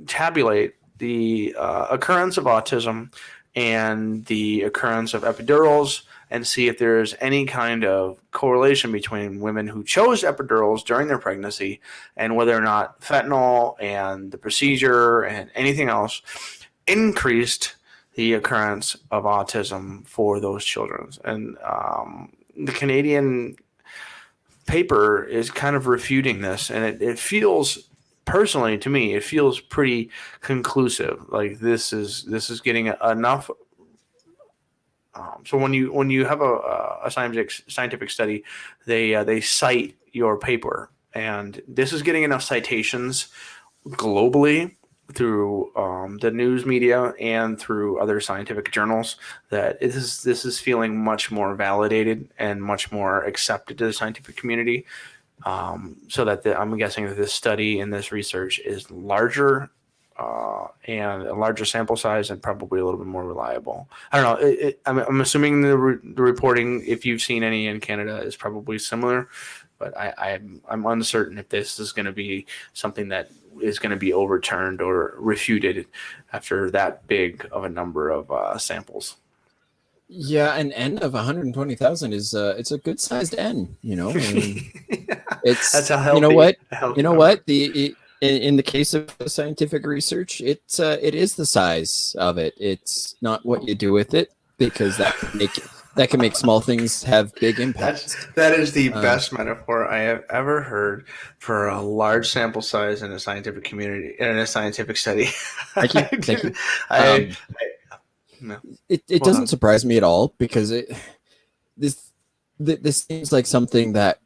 F: tabulate the occurrence of autism and the occurrence of epidurals and see if there's any kind of correlation between women who chose epidurals during their pregnancy and whether or not fentanyl and the procedure and anything else increased the occurrence of autism for those children. And the Canadian paper is kind of refuting this, and it feels, personally to me, it feels pretty conclusive. Like this is getting enough. So when you have a scientific study, they cite your paper, and this is getting enough citations globally through the news media and through other scientific journals that this is feeling much more validated and much more accepted to the scientific community. So that I'm guessing that this study and this research is larger and a larger sample size and probably a little bit more reliable. I don't know. I'm assuming the reporting, if you've seen any in Canada, is probably similar, but I'm uncertain if this is going to be something that is going to be overturned or refuted after that big of a number of samples.
E: Yeah, an N of 120,000 is it's a good sized N. I mean, it's
F: that's a healthy.
E: You know what? In the case of scientific research, it is the size of it. It's not what you do with it, because that can make small things have big impacts.
F: That is the best metaphor I have ever heard for a large sample size in a scientific community, in a scientific study.
E: Thank you. No. It doesn't surprise me at all, because this seems like something that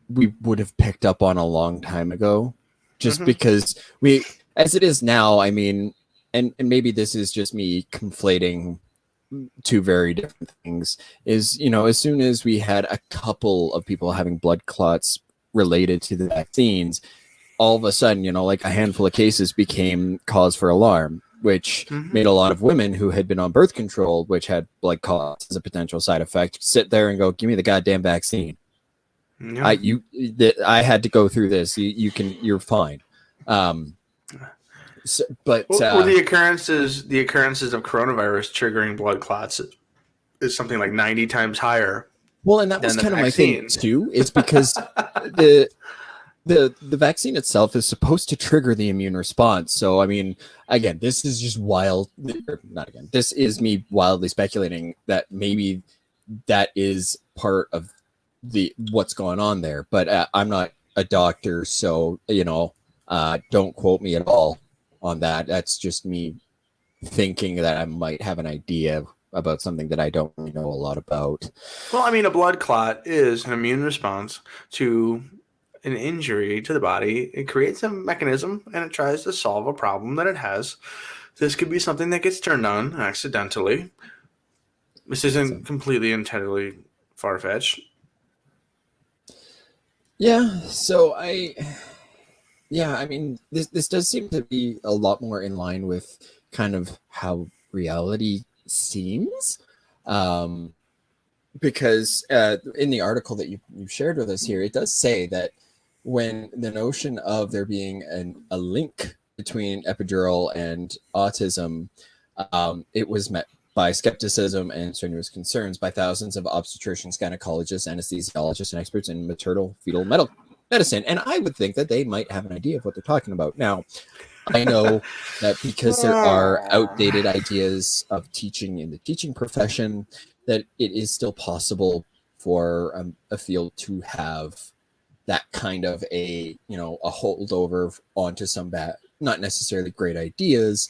E: we would have picked up on a long time ago, just because as it is now, I mean, and maybe this is just me conflating two very different things, is, as soon as we had a couple of people having blood clots related to the vaccines, all of a sudden, like a handful of cases became cause for alarm, which made a lot of women who had been on birth control, which had blood clots as a potential side effect, sit there and go, give me the goddamn vaccine. Yeah. I had to go through this. You're fine. but
F: Well, the occurrences of coronavirus triggering blood clots is something like 90 times higher.
E: Well, and that was kind of my thing too, is because the vaccine itself is supposed to trigger the immune response. So, I mean, again, this is just this is me wildly speculating that maybe that is part of what's going on there. But I'm not a doctor, so, don't quote me at all on that. That's just me thinking that I might have an idea about something that I don't really know a lot about.
F: Well, I mean, a blood clot is an immune response to an injury to the body. It creates a mechanism and it tries to solve a problem that it has. This could be something that gets turned on accidentally. This isn't completely entirely far-fetched.
E: Yeah, so I mean, this does seem to be a lot more in line with kind of how reality seems, because in the article that you shared with us here, it does say that when the notion of there being a link between epidural and autism, it was met by skepticism and strenuous concerns by thousands of obstetricians, gynecologists, anesthesiologists, and experts in maternal fetal medicine. And I would think that they might have an idea of what they're talking about. Now, I know that because there are outdated ideas of teaching in the teaching profession, that it is still possible for a field to have that kind of a holdover onto some not necessarily great ideas.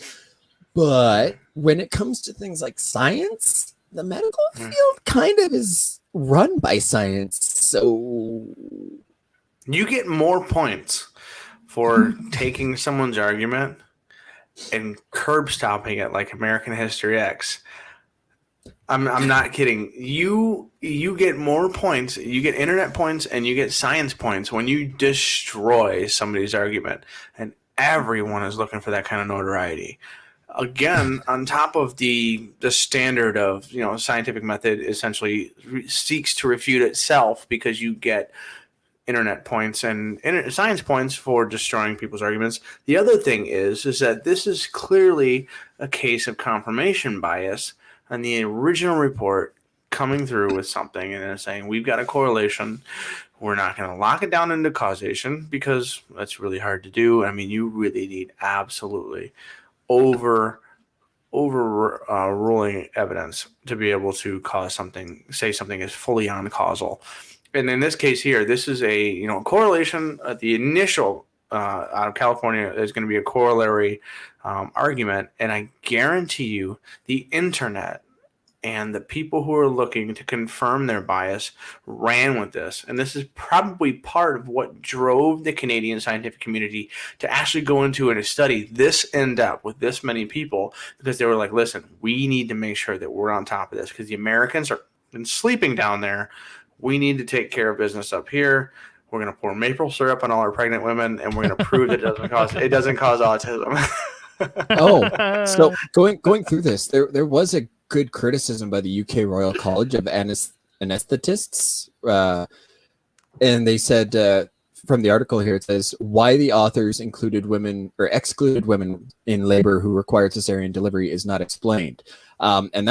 E: But when it comes to things like science, the medical field kind of is run by science. So
F: you get more points for taking someone's argument and curb stomping it like American History X. I'm not kidding. You get more points. You get internet points and you get science points when you destroy somebody's argument. And everyone is looking for that kind of notoriety. Again, on top of the standard of scientific method essentially seeks to refute itself because you get internet points and science points for destroying people's arguments. The other thing is that this is clearly a case of confirmation bias on the original report coming through with something and then saying we've got a correlation. We're not going to lock it down into causation because that's really hard to do. I mean, you really need absolutely overruling evidence to be able to say something is fully uncausal. And in this case here, this is a correlation. The initial out of California is going to be a corollary argument, and I guarantee you, the internet and the people who are looking to confirm their bias ran with this. And this is probably part of what drove the Canadian scientific community to actually go into a study this in-depth with this many people, because they were like, listen, we need to make sure that we're on top of this because the Americans are been sleeping down there. We need to take care of business up here. We're going to pour maple syrup on all our pregnant women, and we're going to prove that it doesn't cause autism.
E: So going through this, there was a good criticism by the UK Royal College of Anesthetists, and they said from the article here, it says why the authors included women or excluded women in labor who required cesarean delivery is not explained, and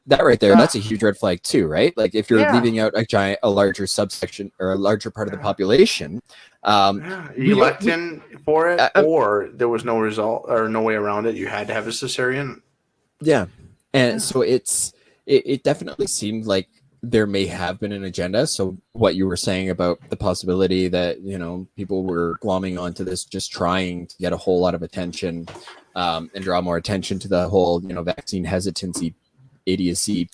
E: that right there, that's a huge red flag too, right? Like if you're leaving out a larger subsection or a larger part of the population,
F: you elect in for it, or there was no result or no way around it. You had to have a cesarean.
E: Yeah, and so it definitely seemed like there may have been an agenda. So what you were saying about the possibility that people were glomming onto this, just trying to get a whole lot of attention and draw more attention to the whole vaccine hesitancy, idiocy,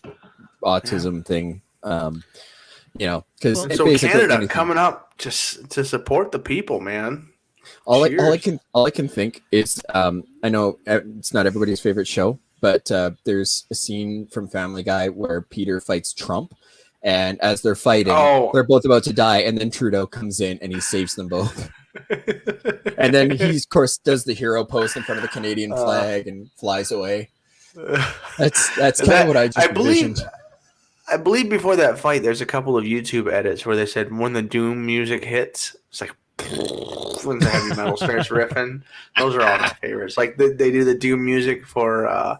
E: autism thing, because
F: so Canada coming up just to support the people, man.
E: All I can think is I know it's not everybody's favorite show, but there's a scene from Family Guy where Peter fights Trump, and as they're fighting, they're both about to die, and then Trudeau comes in and he saves them both. And then he of course does the hero pose in front of the Canadian flag and flies away. That's kind of what I just envisioned.
F: I believe before that fight, there's a couple of YouTube edits where they said when the doom music hits, it's like when the heavy metal starts riffing. Those are all my favorites. Like they do the Doom music for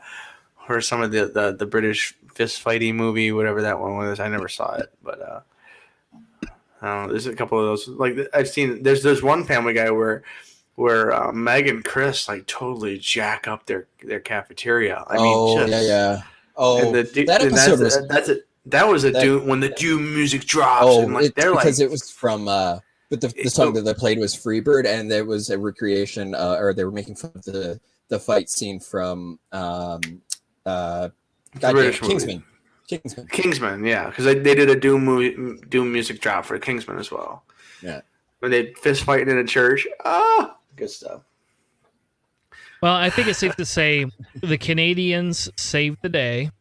F: some of the British fist fighty movie, whatever that one was. I never saw it, but I don't know. There's a couple of those. Like I've seen. There's one Family Guy where Meg and Chris like totally jack up their cafeteria. I mean,
E: yeah. Oh,
F: that episode that was a Doom when the Doom music drops. And like
E: because it was from but the song that they played was Freebird, and there was a recreation or they were making fun of the fight scene from
F: Kingsman, yeah, because they did a Doom music drop for Kingsman as well.
E: Yeah,
F: when they fist fighting in a church. Good stuff.
D: Well, I think it's safe to say the Canadians saved the day,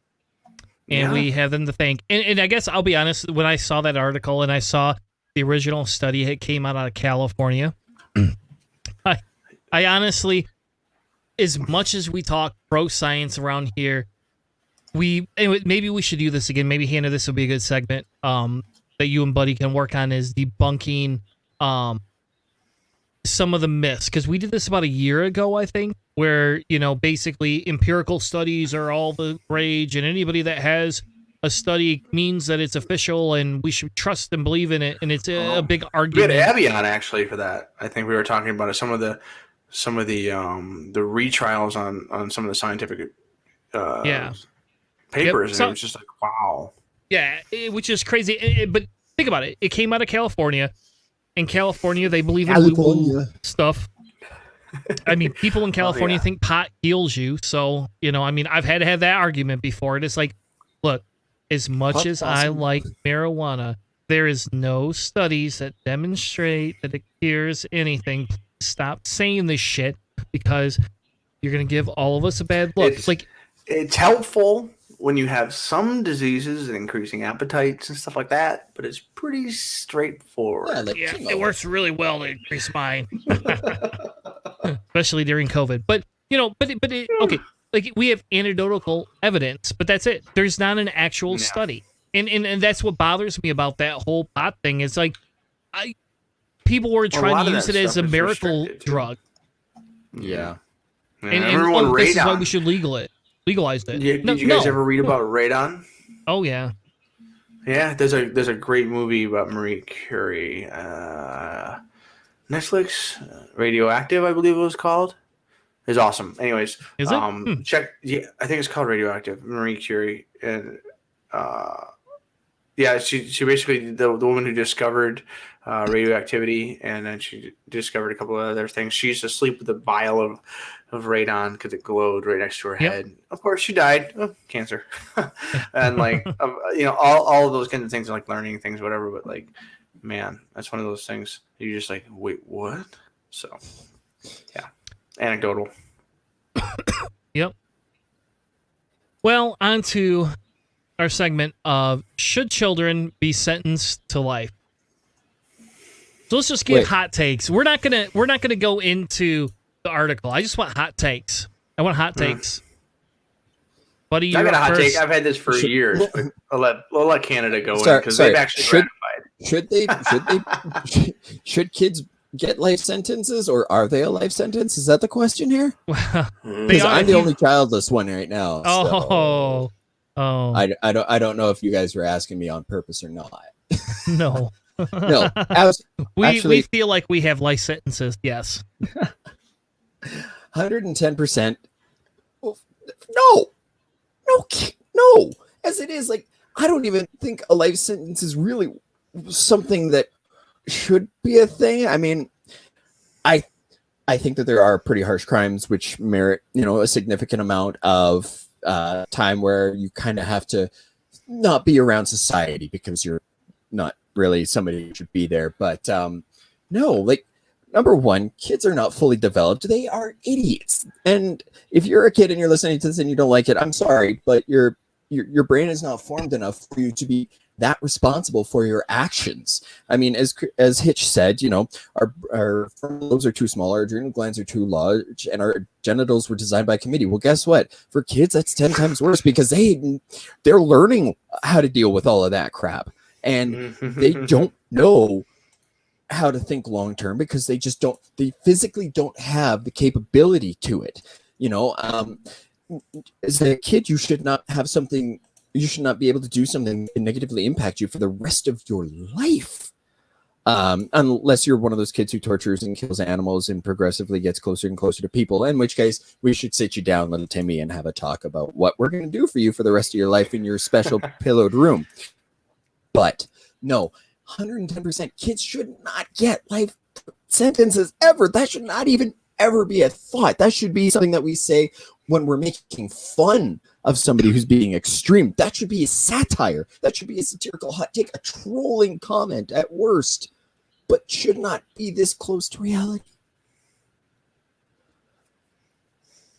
D: and we have them to thank. And I guess I'll be honest, when I saw that article and I saw the original study, it came out of California. I honestly, as much as we talk pro-science around here, maybe we should do this again. Maybe, Hannah, this would be a good segment that you and Buddy can work on, is debunking some of the myths, because we did this about a year ago, I think, where, basically empirical studies are all the rage, and anybody that has a study means that it's official and we should trust and believe in it, and it's a big argument.
F: We had Abby on actually for that. I think we were talking about it, some of the retrials on some of the scientific papers, and it was just like, wow.
D: Yeah, which is crazy. But think about it. It came out of California. In California, they believe in woo stuff. I mean, people in California think pot heals you. So, I've had to have that argument before. And it's like, look, as much as I like marijuana, there is no studies that demonstrate that it cures anything. Stop saying this shit, because you're going to give all of us a bad look.
F: It's helpful when you have some diseases and increasing appetites and stuff like that, but it's pretty straightforward.
D: It works really well to increase mine, especially during COVID. But okay, like we have anecdotal evidence, but that's it. There's not an actual study, and that's what bothers me about that whole pot thing. Is like, people were trying to use it as a miracle drug.
E: Yeah,
D: and everyone this is why we should legalize it.
F: Did you guys ever read about radon?
D: Oh yeah.
F: Yeah, there's a great movie about Marie Curie. Netflix, Radioactive, I believe it was called. It's awesome. Anyways,
D: is it?
F: Check. Yeah, I think it's called Radioactive. Marie Curie, and she basically the woman who discovered radioactivity, and then she discovered a couple of other things. She used to sleep with a vial of radon because it glowed right next to her head. Of course, she died of cancer, and all of those kinds of things, like learning things, whatever. But like, man, that's one of those things you just like, wait, what? So, yeah, anecdotal.
D: Yep. Well, on to our segment of should children be sentenced to life. So let's just give hot takes. We're not gonna go into the article. I just want hot takes. I want hot takes. Buddy,
F: I got a hot take. I've had this for years. But I'll let Canada go in because they've actually ratified.
E: Should kids get life sentences, or are they a life sentence? Is that the question here? Because I'm the only childless one right now.
D: Oh.
E: I don't know if you guys were asking me on purpose or not.
D: No.
E: No.
D: We feel like we have life sentences. Yes.
E: 110%. No. As it is, like, I don't even think a life sentence is really something that should be a thing. I mean, I think that there are pretty harsh crimes which merit, a significant amount of time where you kind of have to not be around society because you're not really somebody who should be there. But no, like, number one, kids are not fully developed. They are idiots. And if you're a kid and you're listening to this and you don't like it, I'm sorry, but your brain is not formed enough for you to be that responsible for your actions. I mean, as Hitch said, our frontal lobes are too small, our adrenal glands are too large, and our genitals were designed by committee. Well, guess what? For kids, that's 10 times worse because they're learning how to deal with all of that crap. And they don't know how to think long term because they physically don't have the capability to it. As a kid, you should not be able to do something that can negatively impact you for the rest of your life. Unless you're one of those kids who tortures and kills animals and progressively gets closer and closer to people, in which case we should sit you down, little Timmy, and have a talk about what we're going to do for you for the rest of your life in your special pillowed room. But no, 110% kids should not get life sentences ever. That should not even ever be a thought. That should be something that we say when we're making fun of somebody who's being extreme. That should be a satire. That should be a satirical hot take, a trolling comment at worst, but should not be this close to reality.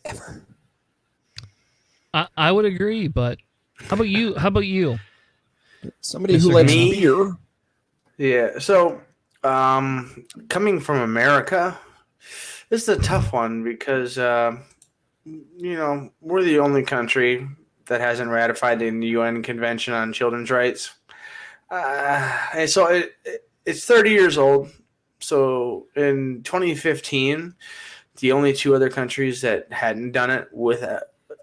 E: Ever.
D: I would agree, but how about you?
E: Somebody who likes
F: Me?
E: beer.
F: Yeah. So, coming from America, this is a tough one because, we're the only country that hasn't ratified the UN Convention on Children's Rights. And so it's 30 years old. So in 2015, the only two other countries that hadn't done it with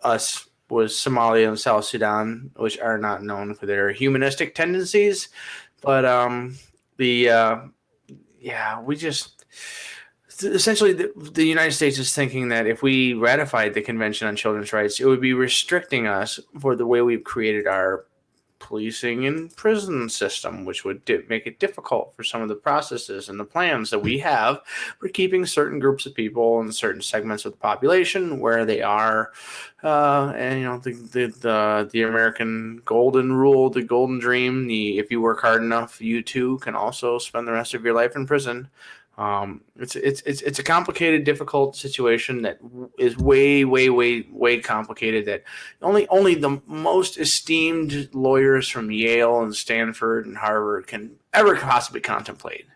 F: us was Somalia and South Sudan, which are not known for their humanistic tendencies. But essentially the United States is thinking that if we ratified the Convention on Children's Rights, it would be restricting us for the way we've created our policing and prison system, which would make it difficult for some of the processes and the plans that we have for keeping certain groups of people and certain segments of the population where they are. The American golden rule, the golden dream, if you work hard enough, you too can also spend the rest of your life in prison. It's a complicated, difficult situation that is way, way, way, way complicated that only the most esteemed lawyers from Yale and Stanford and Harvard can ever possibly contemplate.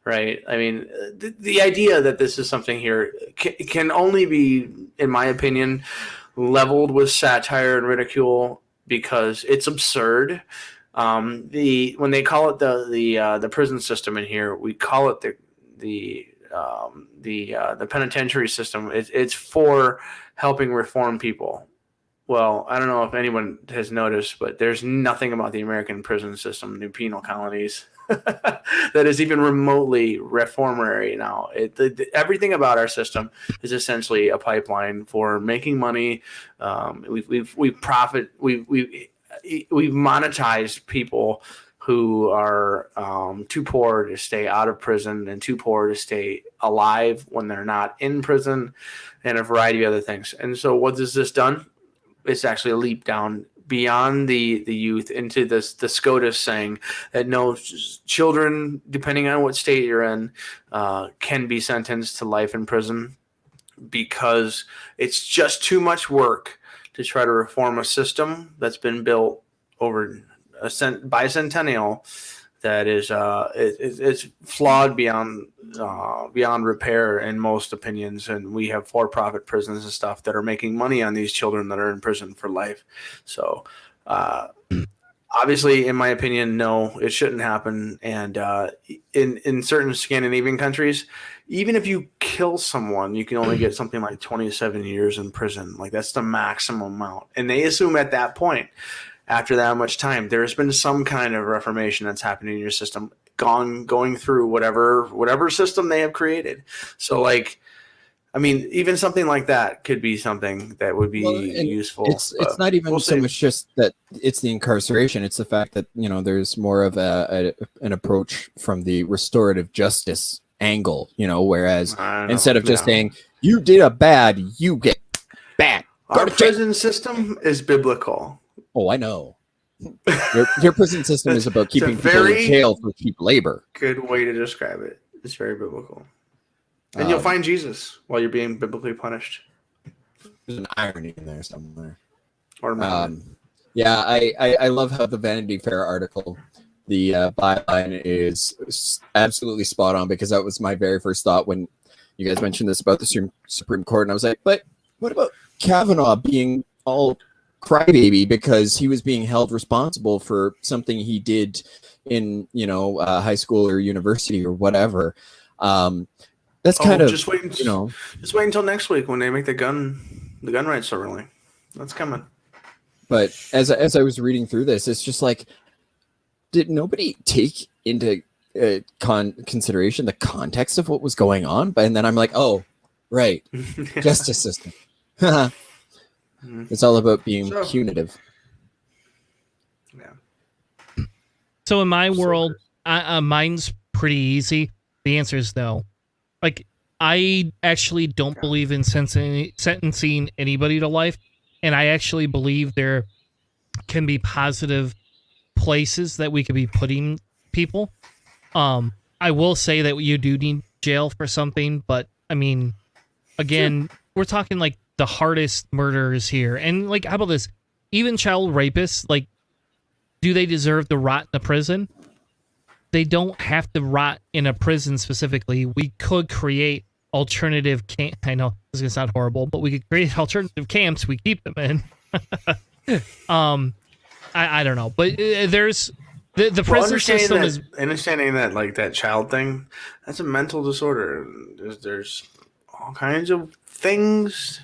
F: Right. I mean, the idea that this is something here can only be, in my opinion, leveled with satire and ridicule because it's absurd. When they call it the prison system in here, we call it the penitentiary system. It's for helping reform people. Well, I don't know if anyone has noticed, but there's nothing about the American prison system, the penal colonies, that is even remotely reformatory now. Everything about our system is essentially a pipeline for making money. We profit. We've monetized people who are too poor to stay out of prison and too poor to stay alive when they're not in prison, and a variety of other things. And so what has this done? It's actually a leap down beyond the youth into the SCOTUS saying that no children, depending on what state you're in, can be sentenced to life in prison because it's just too much work to try to reform a system that's been built over bicentennial that is it's flawed beyond repair in most opinions, and we have for-profit prisons and stuff that are making money on these children that are in prison for life. So obviously, in my opinion, no, it shouldn't happen. And in certain Scandinavian countries, even if you kill someone, you can only get something like 27 years in prison. Like that's the maximum amount, and they assume at that point, after that much time, there has been some kind of reformation that's happening in your system, going through whatever system they have created. So, even something like that could be something that would be useful.
E: It's not even so much just that it's the incarceration. It's the fact that, there's more of an approach from the restorative justice angle, whereas instead of just saying, you did a bad, you get bad.
F: Our prison system is biblical.
E: Oh, I know. Your prison system is about keeping people in jail for cheap labor.
F: Good way to describe it. It's very biblical. And you'll find Jesus while you're being biblically punished.
E: There's an irony in there somewhere.
F: Or
E: yeah, I love how the Vanity Fair article, the byline is absolutely spot on, because that was my very first thought when you guys mentioned this about the Supreme Court. And I was like, but what about Kavanaugh being all crybaby because he was being held responsible for something he did in, high school or university or whatever. That's kind of
F: just wait until next week when they make the gun rights ruling. That's coming.
E: But as I was reading through this, it's just like, did nobody take into consideration the context of what was going on? And then I'm like, oh, right, justice system. It's all about being punitive.
F: Yeah.
D: So in my world, mine's pretty easy. The answer is no. Like, I actually don't believe in sentencing anybody to life, and I actually believe there can be positive places that we could be putting people. I will say that you do need jail for something, but I mean, again, we're talking like the hardest murderers here. And like, how about this? Even child rapists, like, do they deserve to rot in a prison? They don't have to rot in a prison specifically. We could create alternative camp. I know this is gonna sound horrible, but we could create alternative camps. We keep them in. I don't know, but there's the prison system is
F: understanding that like that child thing. That's a mental disorder. There's all kinds of things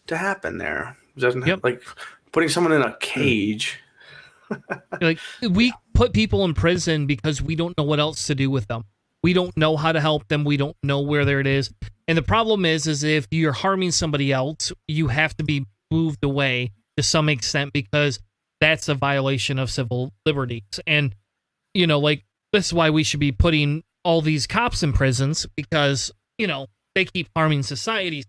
F: to happen there. It doesn't have, like putting someone in a cage.
D: Like, we put people in prison because we don't know what else to do with them. We don't know how to help them. We don't know where it is. And the problem is if you're harming somebody else, you have to be moved away to some extent because that's a violation of civil liberties. And, like, this is why we should be putting all these cops in prisons because, they keep harming society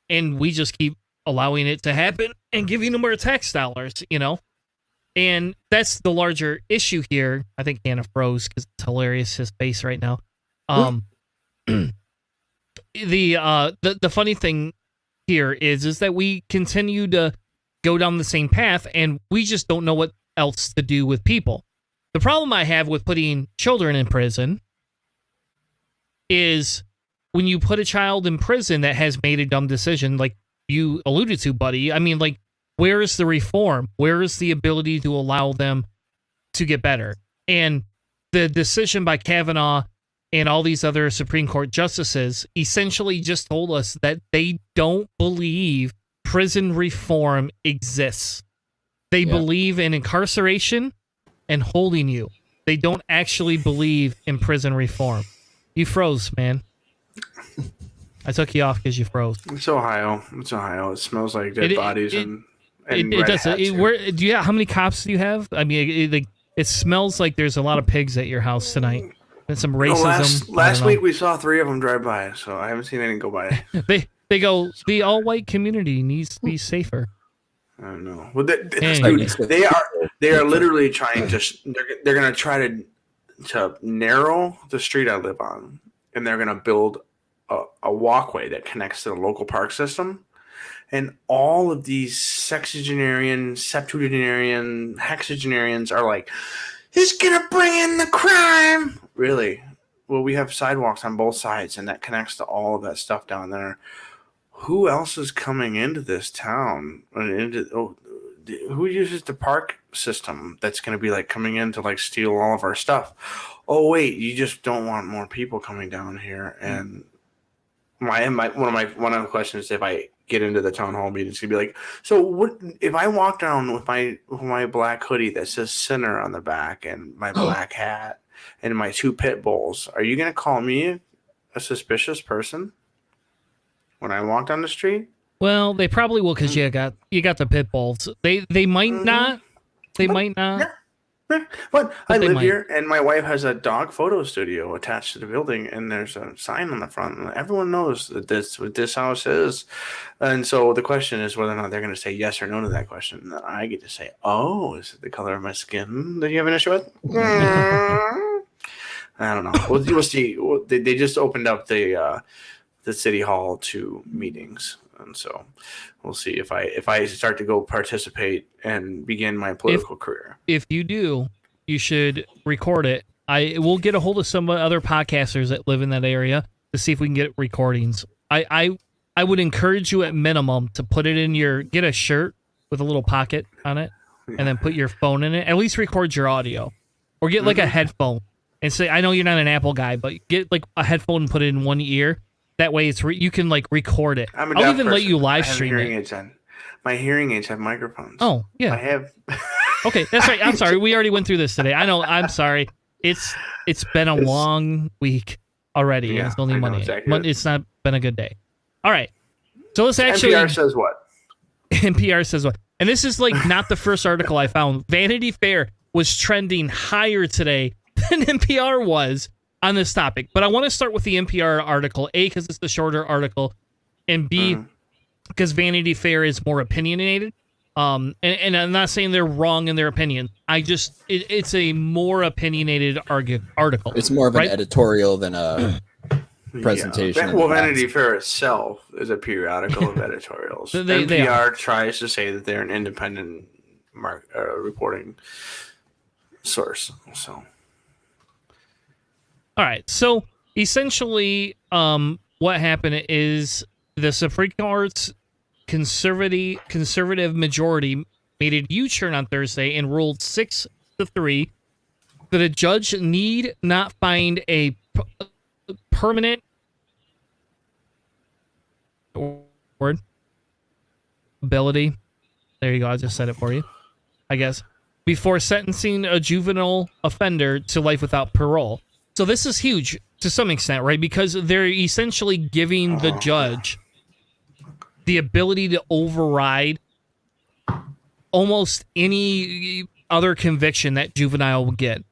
D: and we just keep allowing it to happen and giving them our tax dollars, And that's the larger issue here. I think Hannah froze because it's hilarious, his face right now. The funny thing here is that we continue to go down the same path and we just don't know what else to do with people. The problem I have with putting children in prison is when you put a child in prison that has made a dumb decision, like you alluded to, buddy. I mean, like, where is the reform? Where is the ability to allow them to get better? And the decision by Kavanaugh and all these other Supreme Court justices essentially just told us that they don't believe prison reform exists. They believe in incarceration and holding you. They don't actually believe in prison reform. You froze, man. I took you off because you froze.
F: It's Ohio. It smells like dead bodies and
D: it does. How many cops do you have? I mean, it smells like there's a lot of pigs at your house tonight. And some racism.
F: Last week we saw 3 of them drive by, so I haven't seen any go by.
D: They go, the all-white community needs to be safer.
F: I don't know. Well, they are literally trying to. They're going to try to narrow the street I live on, and they're going to build a walkway that connects to the local park system. And all of these sexagenarian, septuagenarian, hexagenarians are like, it's going to bring in the crime. Really? Well, we have sidewalks on both sides, and that connects to all of that stuff down there. Who else is coming into this town? Who uses the park system that's going to be like coming in to like steal all of our stuff? Oh, wait, you just don't want more people coming down here. And one of the questions, if I get into the town hall meeting, it's gonna be like, so what if I walk down with my black hoodie that says Sinner on the back and my black hat and my 2 pit bulls? Are you gonna call me a suspicious person when I walk down the street?
D: Well, they probably will because you got the pit bulls. They might not. They might not.
F: Yeah. But I live here, and my wife has a dog photo studio attached to the building, and there's a sign on the front. And everyone knows that this what this house is. And so the question is whether or not they're going to say yes or no to that question. And then I get to say, oh, is it the color of my skin that you have an issue with? I don't know. We'll see. They just opened up the city hall to meetings. And so we'll see if I start to go participate and begin my political career. If
D: you do, you should record it. I will get a hold of some other podcasters that live in that area to see if we can get recordings. I would encourage you at minimum to put it in get a shirt with a little pocket on it, and then put your phone in it. At least record your audio, or get like a headphone and say, I know you're not an Apple guy, but get like a headphone and put it in one ear. That way, you can like record it.
F: I'm a
D: I'll
F: deaf
D: even let
F: person.
D: you live
F: I have
D: stream
F: hearing
D: it.
F: aids on. My hearing aids have microphones.
D: Oh yeah,
F: I have.
D: Okay, that's right. I'm sorry. We already went through this today. I know. I'm sorry. It's been a long week already.
F: Yeah,
D: It's only
F: I know
D: Monday.
F: exactly.
D: It's not been a good day. All right. So let's actually.
F: NPR says what?
D: NPR says what? And this is like not the first article I found. Vanity Fair was trending higher today than NPR was on this topic. But I want to start with the NPR article, A, because it's the shorter article, and B, because Vanity Fair is more opinionated. And I'm not saying they're wrong in their opinion. It's a more opinionated article.
E: It's more of an editorial than a presentation.
F: Yeah. Well, Vanity Fair itself is a periodical of editorials.
D: They
F: NPR tries to say that they're an independent reporting source. So,
D: all right. So essentially, what happened is the Supreme Court's conservative majority made a U-turn on Thursday and ruled 6-3 that a judge need not find a permanent ability. There you go. I just said it for you, I guess. Before sentencing a juvenile offender to life without parole. So this is huge to some extent, right? Because they're essentially giving the judge the ability to override almost any other conviction that juvenile will get.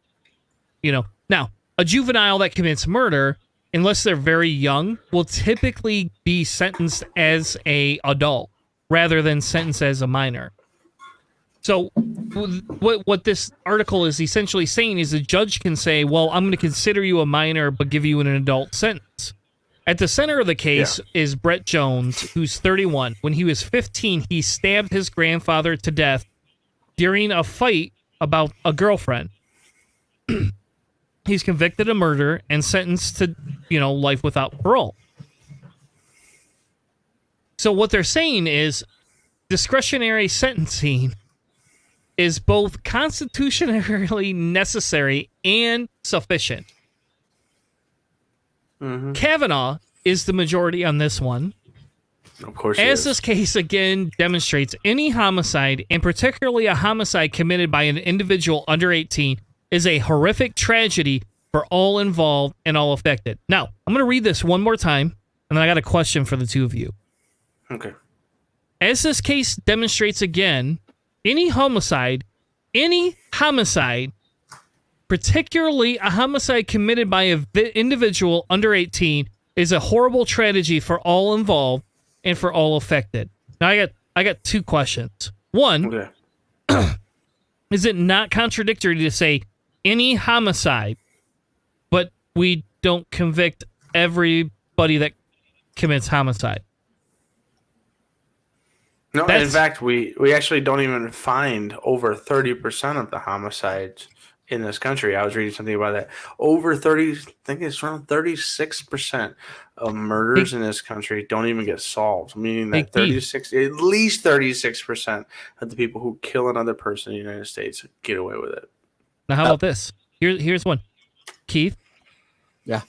D: Now, a juvenile that commits murder, unless they're very young, will typically be sentenced as an adult rather than sentenced as a minor. So what this article is essentially saying is a judge can say, well, I'm going to consider you a minor but give you an adult sentence. At the center of the case is Brett Jones, who's 31. When he was 15, he stabbed his grandfather to death during a fight about a girlfriend. He's convicted of murder and sentenced to, life without parole. So what they're saying is discretionary sentencing is both constitutionally necessary and sufficient. Kavanaugh is the majority on this one.
F: of course,
D: as this case again demonstrates, any homicide, and particularly a homicide committed by an individual under 18, is a horrific tragedy for all involved and all affected. Now, I'm going to read this one more time, and then I got a question for the two of you.
F: Okay.
D: As this case demonstrates again, any homicide, particularly a homicide committed by an individual under 18, is a horrible tragedy for all involved and for all affected. Now, I got two questions. One, is it not contradictory to say any homicide, but we don't convict everybody that commits homicide?
F: No, in fact, we actually don't even find over 30% of the homicides in this country. I was reading something about that. Over 30, I think it's around 36% of murders in this country don't even get solved, meaning that at least 36% of the people who kill another person in the United States get away with it.
D: Now, how about this? Here's one. Keith?
E: Yeah.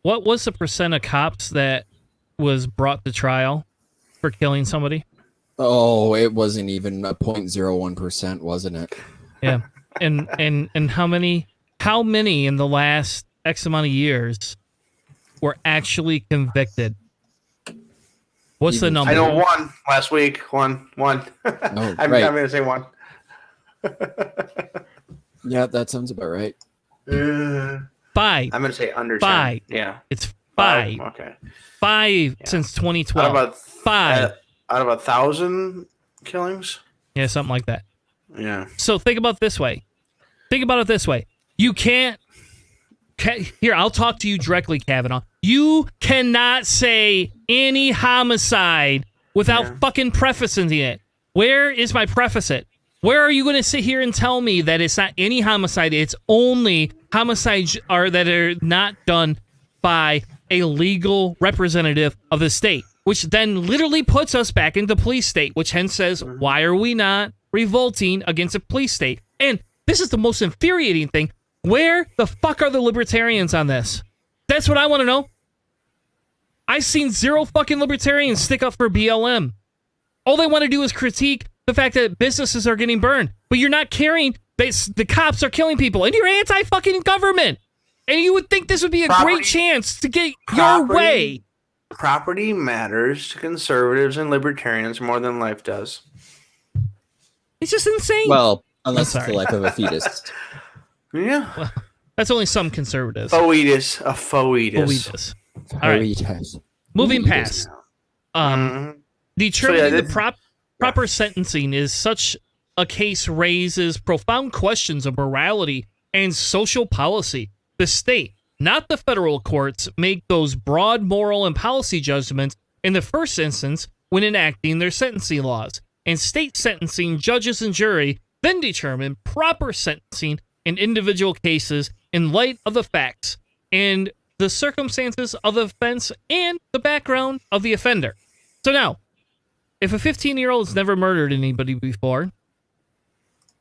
D: What was the percent of cops that was brought to trial for killing somebody?
E: Oh, it wasn't even a 0.01%, wasn't it?
D: Yeah. And how many in the last X amount of years were actually convicted? What's the number?
F: I know one last week. One.
E: Oh,
F: I'm going to say one.
E: Yeah, that sounds about right.
D: 5.
F: I'm going to say under
D: 5.
F: 10. Yeah.
D: It's 5.
F: Okay.
D: 5 since 2012. 5.
F: Out of 1,000 killings?
D: Yeah, something like that.
F: Yeah.
D: So think about it this way. You can't... Here, I'll talk to you directly, Kavanaugh. You cannot say any homicide without fucking prefacing it. Where is my preface it? Where are you going to sit here and tell me that it's not any homicide, it's only homicides that are not done by a legal representative of the state? which then literally puts us back into police state, which hence says, why are we not revolting against a police state? And this is the most infuriating thing. Where the fuck are the libertarians on this? That's what I want to know. I've seen zero fucking libertarians stick up for BLM. All they want to do is critique the fact that businesses are getting burned. But you're not caring that the cops are killing people. And you're anti-fucking government. And you would think this would be a great chance to get your way.
F: Property matters to conservatives and libertarians more than life does.
D: It's just insane.
E: Well, unless it's the life of a fetus.
F: Yeah.
D: Well, that's only some conservatives.
F: Foetus. A foetus.
D: All right. Moving past. Determining the proper sentencing is such a case raises profound questions of morality and social policy. The state, not the federal courts, make those broad moral and policy judgments in the first instance when enacting their sentencing laws. And state sentencing judges and jury then determine proper sentencing in individual cases in light of the facts and the circumstances of the offense and the background of the offender. So now, if a 15-year-old's never murdered anybody before,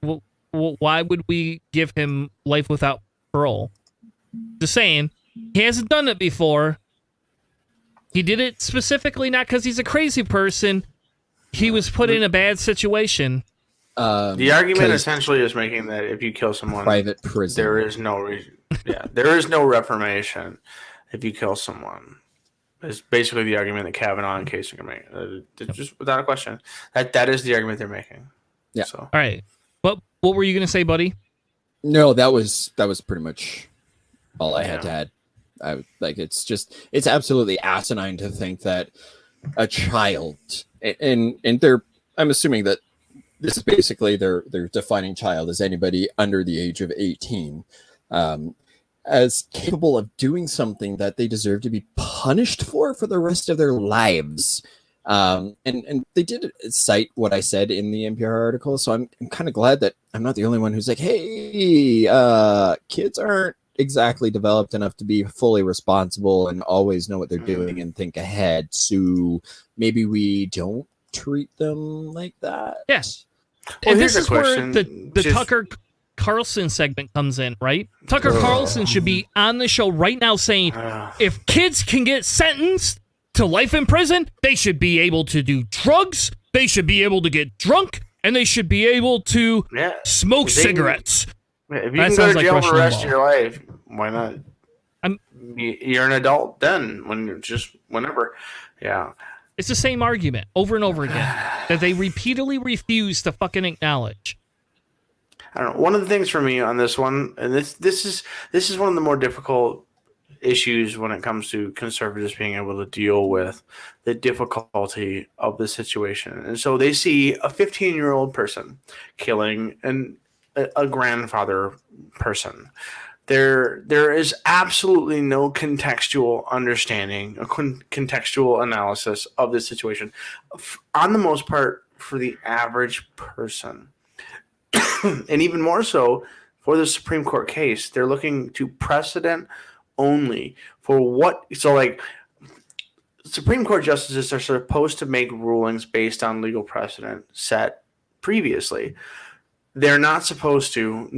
D: well, why would we give him life without parole? Just saying, he hasn't done it before. He did it specifically not because he's a crazy person. He was put in a bad situation.
F: The argument essentially is making that if you kill someone,
E: private prison,
F: there is no reformation if you kill someone. Is basically the argument that Kavanaugh and Kasich are making. Just without a question, that is the argument they're making.
E: Yeah.
F: So.
D: All right. What were you gonna say, buddy?
E: No, that was pretty much all I had to add. It's absolutely asinine to think that a child and I'm assuming that this is basically they're defining child as anybody under the age of 18 as capable of doing something that they deserve to be punished for the rest of their lives. And they did cite what I said in the NPR article, so I'm kind of glad that I'm not the only one who's like, hey, kids aren't exactly developed enough to be fully responsible and always know what they're doing and think ahead, so maybe we don't treat them like that.
D: Yes.
F: Well,
D: and
F: here's
D: this is
F: a question.
D: Where the Tucker Carlson segment comes in, right? Tucker Carlson should be on the show right now saying, if kids can get sentenced to life in prison, they should be able to do drugs, they should be able to get drunk, and they should be able to smoke cigarettes.
F: If you can go to jail for the rest of your life, why not? You're an adult then, whenever. Yeah.
D: It's the same argument over and over again that they repeatedly refuse to fucking acknowledge.
F: I don't know. One of the things for me on this one, and this is one of the more difficult issues when it comes to conservatives being able to deal with the difficulty of the situation. And so they see a 15-year-old person killing a grandfather person. There is absolutely no contextual understanding, a contextual analysis of this situation. On the most part, for the average person. And even more so for the Supreme Court case, they're looking to precedent only for what. So, like, Supreme Court justices are supposed to make rulings based on legal precedent set previously. They're not supposed to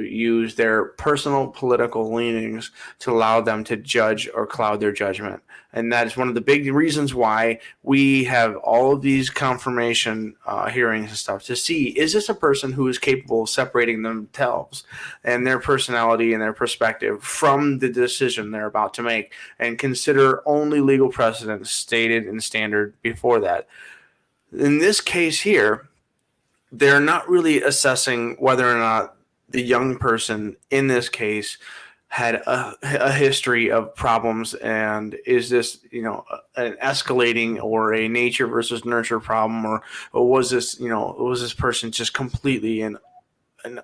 F: use their personal political leanings to allow them to judge or cloud their judgment. And that is one of the big reasons why we have all of these confirmation hearings and stuff to see, is this a person who is capable of separating themselves and their personality and their perspective from the decision they're about to make, and consider only legal precedent stated in standard before that. In this case here, they're not really assessing whether or not the young person in this case had a history of problems, and is this, an escalating or a nature versus nurture problem, or was this person just completely and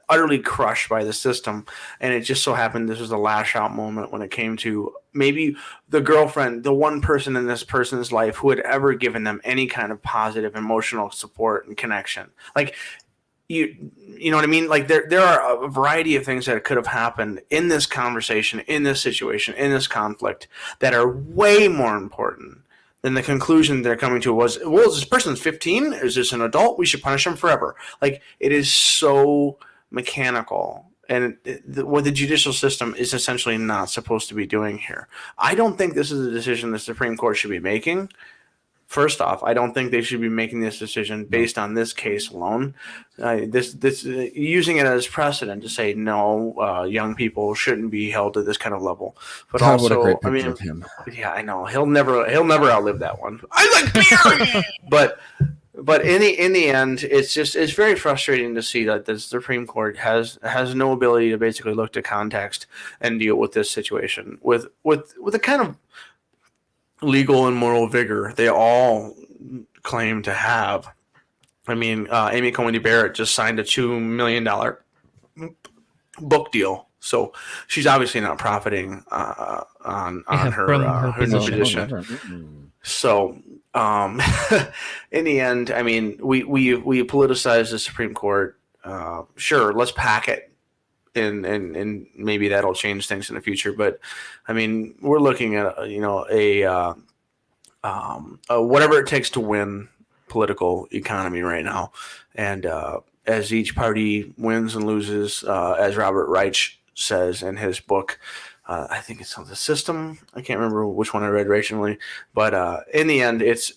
F: utterly crushed by the system, and it just so happened this was a lash out moment when it came to maybe the girlfriend, the one person in this person's life who had ever given them any kind of positive emotional support and connection. Like, you know what I mean? Like, there are a variety of things that could have happened in this conversation, in this situation, in this conflict, that are way more important And the conclusion they're coming to was, well, this person's 15. Is this an adult? We should punish him forever. Like, it is so mechanical. And what the judicial system is essentially not supposed to be doing here. I don't think this is a decision the Supreme Court should be making. First off, I don't think they should be making this decision based on this case alone. This using it as precedent to say no, young people shouldn't be held at this kind of level. But
E: God,
F: also,
E: what a great
F: I
E: picture
F: mean,
E: of him.
F: yeah, I know he'll never outlive that one. I like beer, but in the end, it's very frustrating to see that the Supreme Court has no ability to basically look to context and deal with this situation with a kind of legal and moral vigor they all claim to have. I mean, Amy Coney Barrett just signed a $2 million book deal, so she's obviously not profiting on her position. So, in the end, I mean, we politicize the Supreme Court. Sure, let's pack it. And maybe that'll change things in the future. But I mean, we're looking at a whatever it takes to win political economy right now. And as each party wins and loses, as Robert Reich says in his book, I think it's on the system. I can't remember which one I read recently, but in the end, it's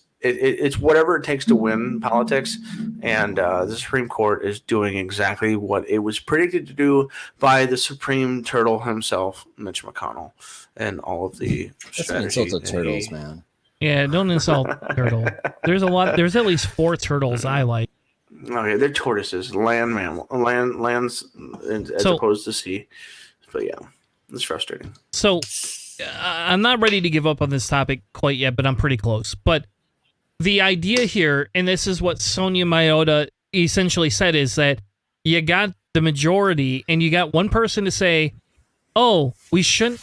F: whatever it takes to win politics, and the Supreme Court is doing exactly what it was predicted to do by the Supreme Turtle himself, Mitch McConnell, and all of the
E: That's an insult to turtles, man.
D: Yeah, don't insult turtle. There's a lot. There's at least 4 turtles I like.
F: Okay, they're tortoises, lands as opposed to sea. But yeah, it's frustrating.
D: So I'm not ready to give up on this topic quite yet, but I'm pretty close. But the idea here, and this is what Sonia Mayota essentially said, is that you got the majority, and you got one person to say, "Oh, we should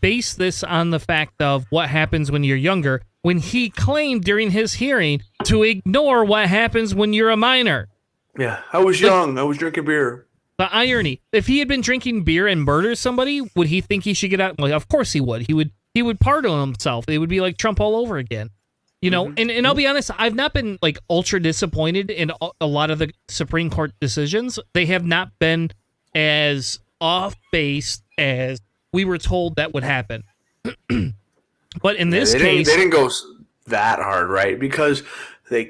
D: base this on the fact of what happens when you're younger." When he claimed during his hearing to ignore what happens when you're a minor.
F: Yeah, I was young. I was drinking beer.
D: The irony: if he had been drinking beer and murdered somebody, would he think he should get out? Well, of course he would. He would pardon himself. It would be like Trump all over again. You know, and I'll be honest, I've not been like ultra disappointed in a lot of the Supreme Court decisions. They have not been as off base as we were told that would happen. But in this case,
F: they didn't go that hard, right? Because they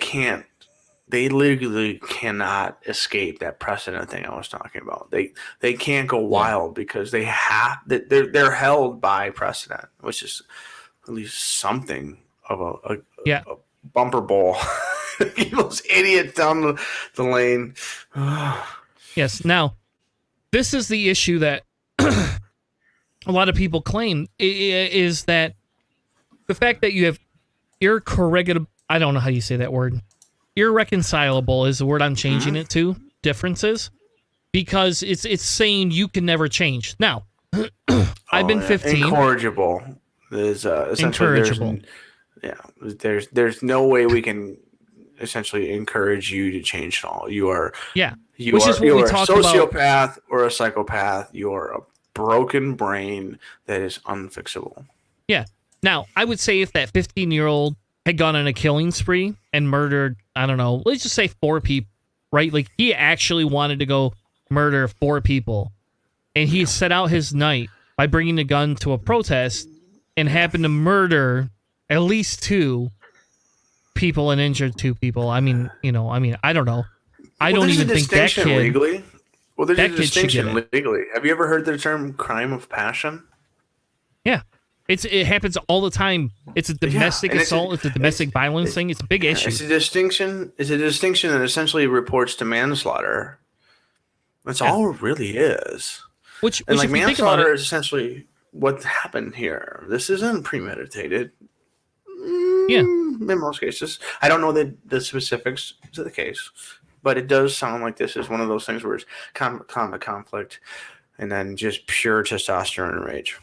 F: literally cannot escape that precedent thing I was talking about. They can't go wild because they're held by precedent, which is at least something of a bumper ball. Those idiots down the lane.
D: Yes. Now, this is the issue that a lot of people claim is that the fact that you have I don't know how you say that word. Irreconcilable is the word I'm changing it to. Differences, because it's saying you can never change. Now, I've been 15.
F: Incorrigible is essentially
D: incorrigible.
F: There's no way we can essentially encourage you to change at all. You are
D: which is what we talked about.
F: You are a sociopath or a psychopath. You are a broken brain that is unfixable.
D: Yeah. Now, I would say if that 15-year-old had gone on a killing spree and murdered, I don't know, let's just say 4 people, right? Like, he actually wanted to go murder 4 people, and he set out his night by bringing a gun to a protest and happened to murder at least 2 people and injured 2 people. I mean, I don't know. I don't even think that kid...
F: Legally? Well, there's a distinction
D: legally.
F: Have you ever heard the term crime of passion?
D: Yeah. It happens all the time. It's a domestic assault. It's a domestic violence thing. It's a big issue.
F: It's a distinction that essentially reports to manslaughter. That's all it really is.
D: Which
F: manslaughter is essentially what happened here. This isn't premeditated.
D: Yeah.
F: In most cases. I don't know the specifics to the case, but it does sound like this is one of those things where it's combat conflict and then just pure testosterone and rage.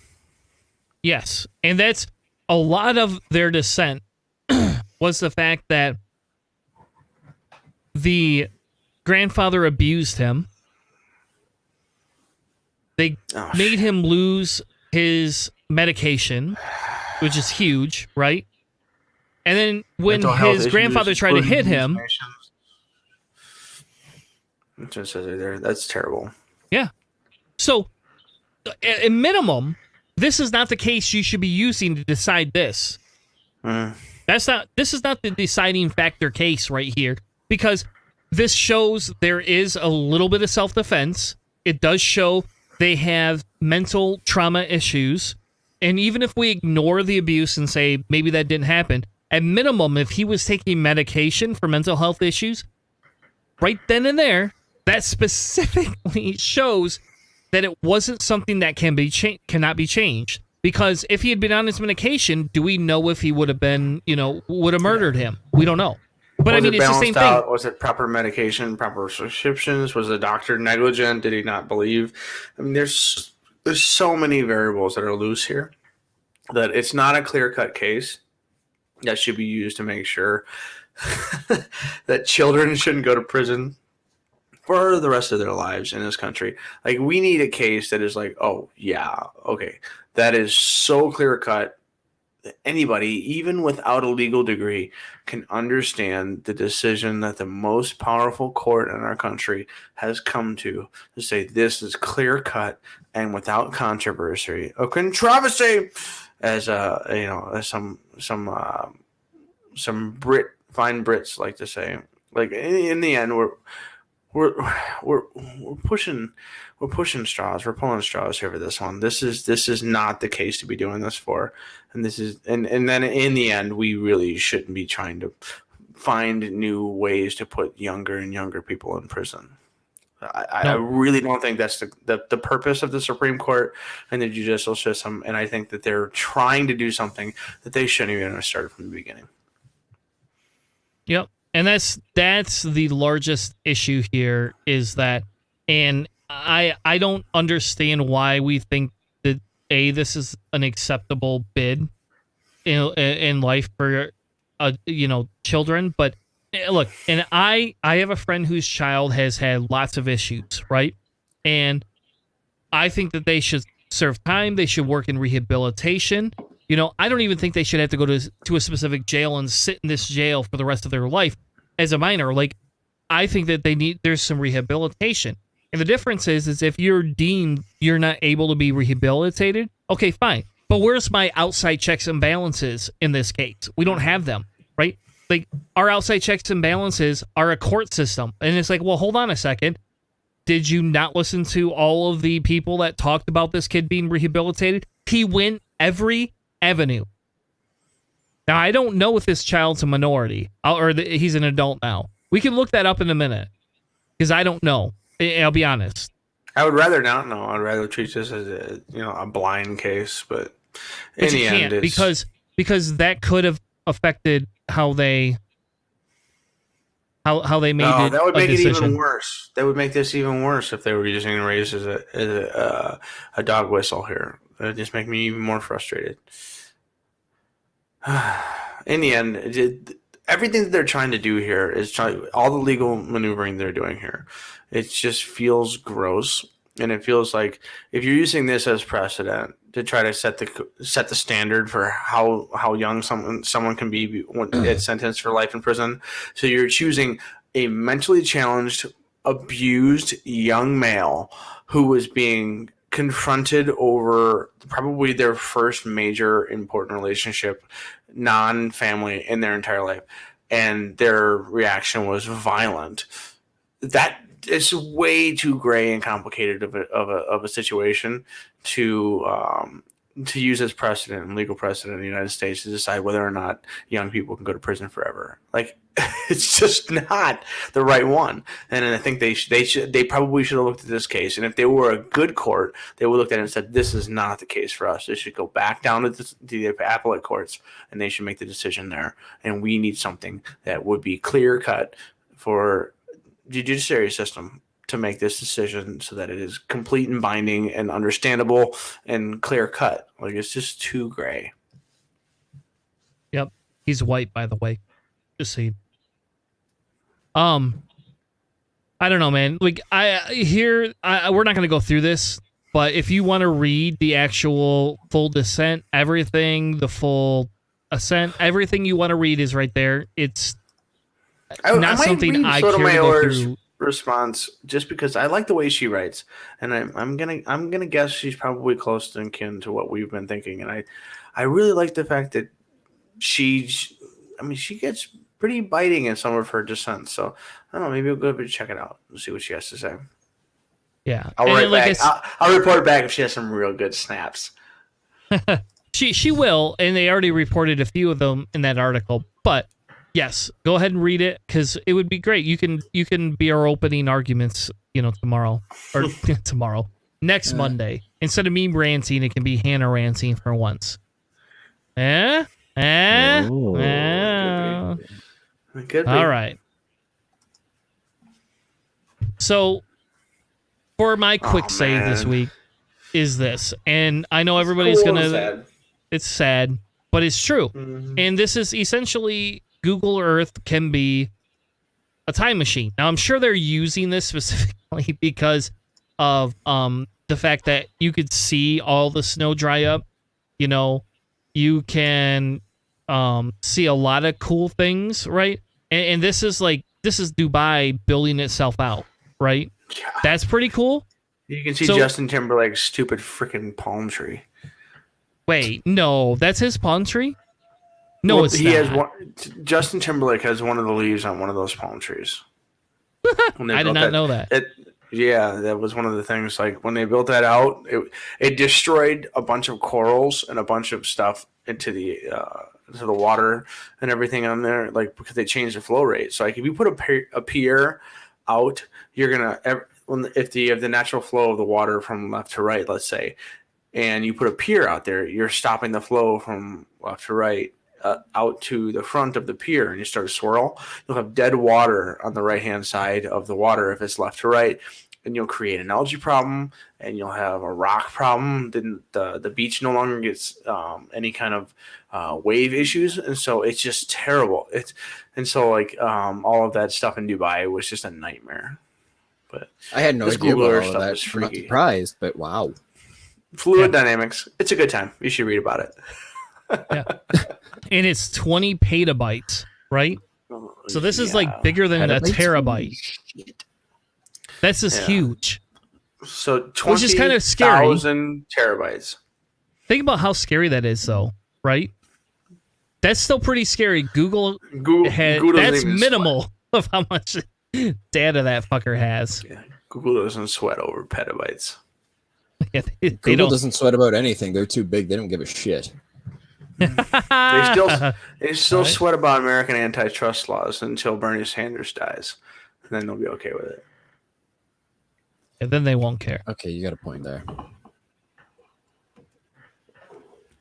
D: Yes, and that's a lot of their dissent was the fact that the grandfather abused him. They made him lose his medication, which is huge, right? And then when
F: Mental health
D: his
F: issues,
D: grandfather tried to hit him,
F: it just says it there. That's terrible.
D: yeah. So, at minimum, this is not the case you should be using to decide this. This is not the deciding factor case right here, because this shows there is a little bit of self-defense. It does show they have mental trauma issues. And even if we ignore the abuse and say maybe that didn't happen, at minimum, if he was taking medication for mental health issues, right then and there, that specifically shows that it wasn't something that cannot be changed. Because if he had been on his medication, do we know if he would have been, would have murdered him? We don't know. But I mean, it's the same thing.
F: Was it proper medication, proper prescriptions? Was the doctor negligent? Did he not believe? I mean, there's so many variables that are loose here that it's not a clear-cut case that should be used to make sure that children shouldn't go to prison for the rest of their lives in this country. Like, we need a case that is like, oh, yeah, okay, that is so clear-cut that anybody, even without a legal degree, can understand the decision that the most powerful court in our country has come to say this is clear-cut and without controversy. A controversy, as some fine Brits like to say. Like, in the end, we're pushing straws. We're pulling straws here for this one. This is not the case to be doing this for. And this is and then in the end, we really shouldn't be trying to find new ways to put younger and younger people in prison. I really don't think that's the purpose of the Supreme Court and the judicial system. And I think that they're trying to do something that they shouldn't even have started from the beginning.
D: Yep. And that's the largest issue here is that, and I don't understand why we think that this is an acceptable bid in life for children. But look, and I have a friend whose child has had lots of issues, right? And I think that they should serve time. They should work in rehabilitation. I don't even think they should have to go to a specific jail and sit in this jail for the rest of their life as a minor. Like, I think that there's some rehabilitation. And the difference is if you're deemed you're not able to be rehabilitated, okay, fine. But where's my outside checks and balances in this case? We don't have them, right? Like, our outside checks and balances are a court system. And it's like, well, hold on a second. Did you not listen to all of the people that talked about this kid being rehabilitated? He went every avenue. Now, I don't know if this child's a minority or he's an adult now. We can look that up in a minute because I don't know. I'll be honest.
F: I would rather not know. I'd rather treat this as a blind case, but in the end, it's...
D: because that could have affected how they made it.
F: That would make it
D: decision.
F: even worse. That would make this even worse if they were using race as a dog whistle here. That would just make me even more frustrated. In the end, everything that they're trying to do here is all the legal maneuvering they're doing here. It just feels gross, and it feels like if you're using this as precedent to try to set the standard for how young someone can be when it's sentenced for life in prison. So you're choosing a mentally challenged, abused young male who was being confronted over probably their first major important relationship, non-family, in their entire life, and their reaction was violent. That is way too gray and complicated of a situation to use as precedent and legal precedent in the United States to decide whether or not young people can go to prison forever. Like, it's just not the right one. And I think they probably should have looked at this case. And if they were a good court, they would look at it and said, this is not the case for us. They should go back down to the appellate courts, and they should make the decision there. And we need something that would be clear cut for the judiciary system to make this decision so that it is complete and binding and understandable and clear cut. Like, it's just too gray.
D: Yep. He's white, by the way. Just so you... I don't know, man. Like, we're not going to go through this, but if you want to read the actual full dissent, everything, the full Ascent, everything you want to read is right there. It's
F: I
D: not
F: might
D: something
F: read
D: I care to go
F: Sotomayor's
D: through.
F: response just because I like the way she writes, and I'm gonna guess she's probably close to kin to what we've been thinking, and I really like the fact that she gets pretty biting in some of her dissents. So I don't know, maybe we'll go over and check it out and see what she has to say.
D: Yeah,
F: I'll
D: and
F: write
D: like
F: back. I'll report back if she has some real good snaps.
D: She will, and they already reported a few of them in that article. But yes, go ahead and read it because it would be great. You can be our opening arguments, tomorrow or next Monday. Instead of me ranting, it can be Hannah ranting for once.
F: It could be.
D: All right. So for my quick save this week is this, and I know everybody's gonna. It's sad, but it's true. Mm-hmm. And this is essentially Google Earth can be a time machine. Now, I'm sure they're using this specifically because of the fact that you could see all the snow dry up. You can see a lot of cool things, right? And this is Dubai building itself out, right?
F: Yeah.
D: That's pretty cool.
F: You can see Justin Timberlake's stupid freaking palm tree.
D: Wait, no, that's his palm tree? No, it's not.
F: Has one. Justin Timberlake has one of the leaves on one of those palm trees.
D: I did not know that.
F: That was one of the things. Like when they built that out, it destroyed a bunch of corals and a bunch of stuff into the water and everything on there. Like because they changed the flow rate. So like if you put a pier out, you're gonna if the natural flow of the water from left to right, let's say. And you put a pier out there, you're stopping the flow from left to right out to the front of the pier, and you start to swirl. You'll have dead water on the right-hand side of the water if it's left to right, and you'll create an algae problem, and you'll have a rock problem. Then the beach no longer gets any kind of wave issues, and so it's just terrible. All of that stuff in Dubai was just a nightmare. But
E: I had no idea about all of that. I'm not surprised, but wow.
F: Fluid dynamics. It's a good time. You should read about it.
D: Yeah. And it's 20 petabytes, right? So this is like bigger than a terabyte. That's just huge.
F: So 20,000
D: which is kind of scary.
F: Terabytes.
D: Think about how scary that is, though, right? That's still pretty scary. Google that's minimal of how much data that fucker has.
F: Yeah, Google doesn't sweat over petabytes.
D: Yeah,
E: Google doesn't sweat about anything. They're too big. They don't give a shit.
F: They still sweat about American antitrust laws until Bernie Sanders dies. And then they'll be okay with it.
D: And then they won't care.
E: Okay, you got a point there.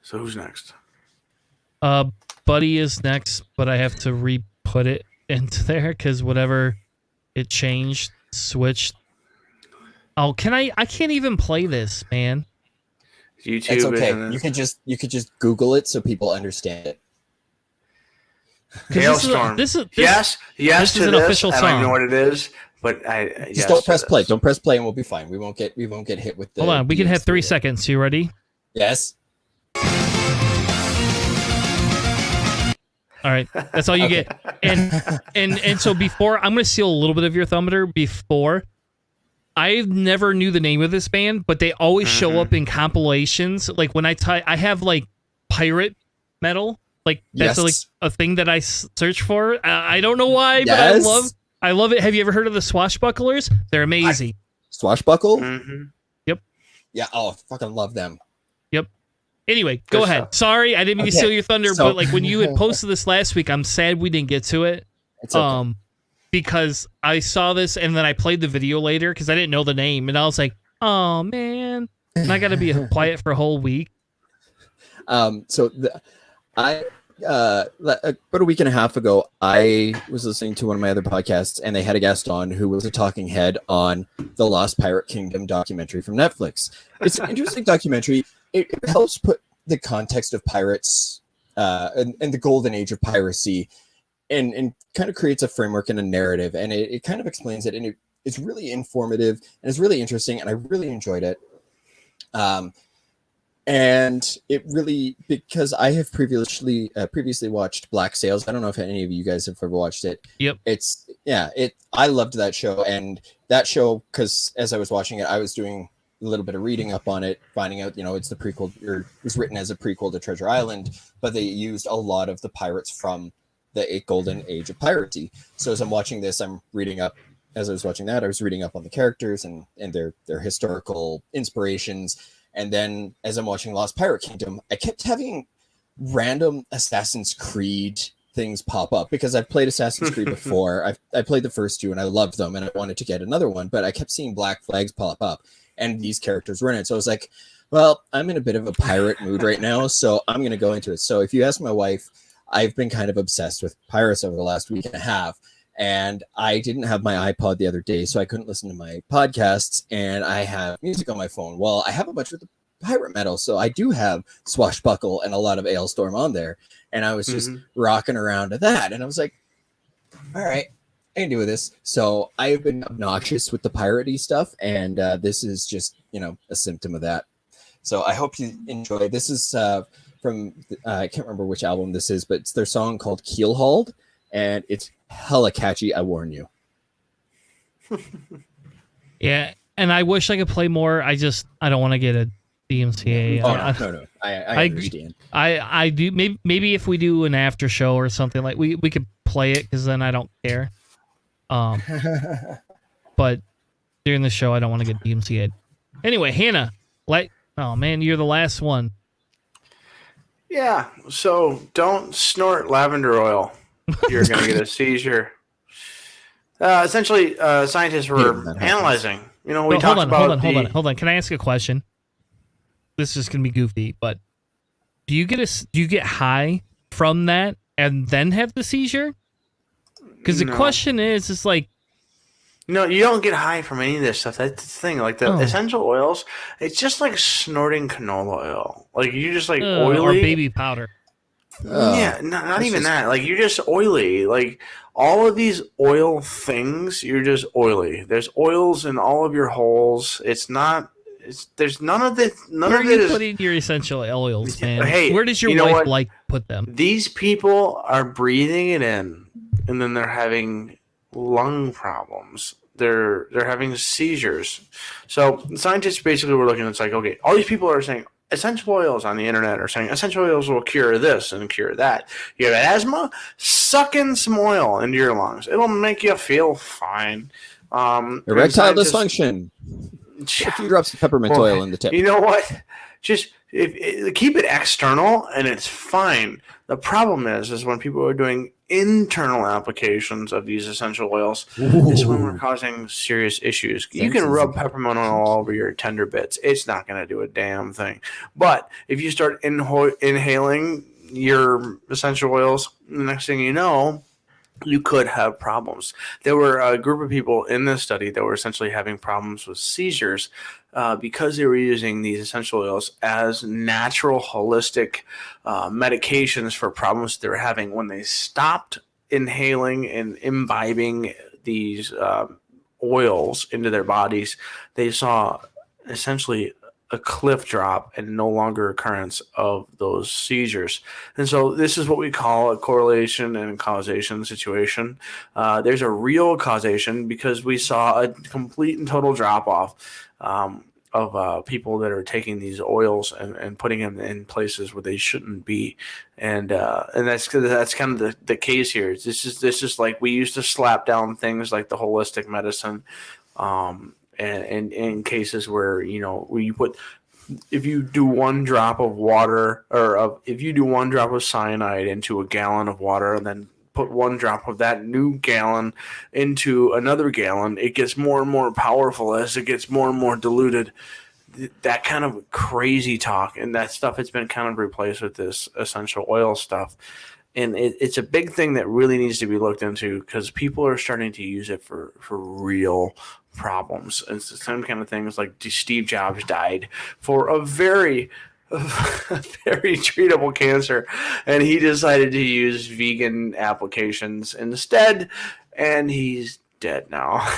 F: So who's next?
D: Buddy is next, but I have to re-put it into there because whatever it changed, switched. Oh, I can't even play this, man.
F: YouTube.
E: It's okay. You could just Google it so people understand it.
F: Hailstorm. Yes
D: this
F: to
D: is an
F: this.
D: official
F: I
D: song.
F: don't know what it is, but
E: just don't press play. Don't press play, and we'll be fine. We won't get hit with the.
D: Hold on, we can have 3 seconds. You ready?
E: Yes.
D: All right, that's all you get. And so before, I'm going to steal a little bit of your thunder. Before, I never knew the name of this band, but they always show up in compilations. Like when I have like pirate metal, like that's like a thing that I search for. I don't know why, but I love it. Have you ever heard of the Swashbucklers? They're amazing.
E: Swashbuckle?
F: Mm-hmm.
D: Yep.
E: Yeah. Oh, I fucking love them.
D: Yep. Anyway, go ahead.
F: Stuff.
D: Sorry, I didn't mean to steal your thunder, but like when you had posted this last week, I'm sad we didn't get to it.
E: It's okay.
D: Because I saw this and then I played the video later because I didn't know the name, and I was like, "Oh man!" And I got to be quiet for a whole week.
E: About a week and a half ago, I was listening to one of my other podcasts, and they had a guest on who was a talking head on the Lost Pirate Kingdom documentary from Netflix. It's an interesting documentary. It helps put the context of pirates and the golden age of piracy, and kind of creates a framework and a narrative, and it kind of explains it, and it's really informative and it's really interesting, and I really enjoyed it. And it really, because I have previously watched Black Sails. I don't know if any of you guys have ever watched it.
D: Yep.
E: I loved that show, and that show, because as I was watching it, I was doing a little bit of reading up on it, finding out, it's the prequel, or it was written as a prequel to Treasure Island, but they used a lot of the pirates from the golden age of piracy. So as I'm watching this, I'm reading up. As I was watching that, I was reading up on the characters and their historical inspirations. And then as I'm watching Lost Pirate Kingdom, I kept having random Assassin's Creed things pop up, because I've played Assassin's Creed before. I played the first two and I loved them, and I wanted to get another one, but I kept seeing black flags pop up and these characters were in it. So I was like, well, I'm in a bit of a pirate mood right now, so I'm going to go into it. So if you ask my wife, I've been kind of obsessed with pirates over the last week and a half. And I didn't have my iPod the other day, so I couldn't listen to my podcasts, and I have music on my phone. Well, I have a bunch of the pirate metal, so I do have Swashbuckle and a lot of Ailstorm on there, and I was just rocking around to that, and I was like, all right, I can do this. So I've been obnoxious with the piratey stuff, and this is just, a symptom of that. So I hope you enjoy. This is from, I can't remember which album this is, but it's their song called Keelhauled, and it's hella catchy, I warn you.
D: Yeah, and I wish I could play more. I don't want to get a DMCA.
E: No. I understand.
D: I do. Maybe if we do an after show or something, like we could play it, because then I don't care. But during the show, I don't want to get DMCA'd. Anyway, Hannah, oh man, you're the last one.
F: Yeah, so don't snort lavender oil. You're going to get a seizure. Essentially, scientists were analyzing. We talked about.
D: Hold on. Can I ask a question? This is going to be goofy, but do you get high from that and then have the seizure? Because the question is, it's like,
F: no, you don't get high from any of this stuff. That's the thing. Like the essential oils, it's just like snorting canola oil. Like you just like oily
D: or baby powder.
F: Yeah, not even that. Like you're just oily. Like all of these oil things, you're just oily. There's oils in all of your holes. There's none of this.
D: Where are you putting your essential oils, man?
F: Hey,
D: where does your wife put them?
F: These people are breathing it in, and then they're having lung problems. They're having seizures. So scientists basically were looking. It's like, okay, all these people are saying essential oils on the internet are saying essential oils will cure this and cure that. You have asthma? Suck in some oil into your lungs. It'll make you feel fine.
E: Erectile dysfunction. A few drops of peppermint oil in the tip.
F: You know what? Just keep it external and it's fine. The problem is when people are doing internal applications of these essential oils, is when we're causing serious issues. You can rub peppermint oil all over your tender bits. It's not going to do a damn thing. But if you start inhaling your essential oils, the next thing you know, you could have problems. There were a group of people in this study that were essentially having problems with seizures because they were using these essential oils as natural, holistic medications for problems they were having. When they stopped inhaling and imbibing these oils into their bodies, they saw essentially a cliff drop and no longer occurrence of those seizures. And so this is what we call a correlation and causation situation. There's a real causation because we saw a complete and total drop off of people that are taking these oils and putting them in places where they shouldn't be. And that's kind of the case here. This is like we used to slap down things like the holistic medicine, and in cases where, if you do one drop of water if you do one drop of cyanide into a gallon of water and then put one drop of that new gallon into another gallon, it gets more and more powerful as it gets more and more diluted. That kind of crazy talk and that stuff has been kind of replaced with this essential oil stuff. And it's a big thing that really needs to be looked into because people are starting to use it for real problems. And it's the same kind of things like Steve Jobs died for a very treatable cancer, and he decided to use vegan applications instead, and he's dead now.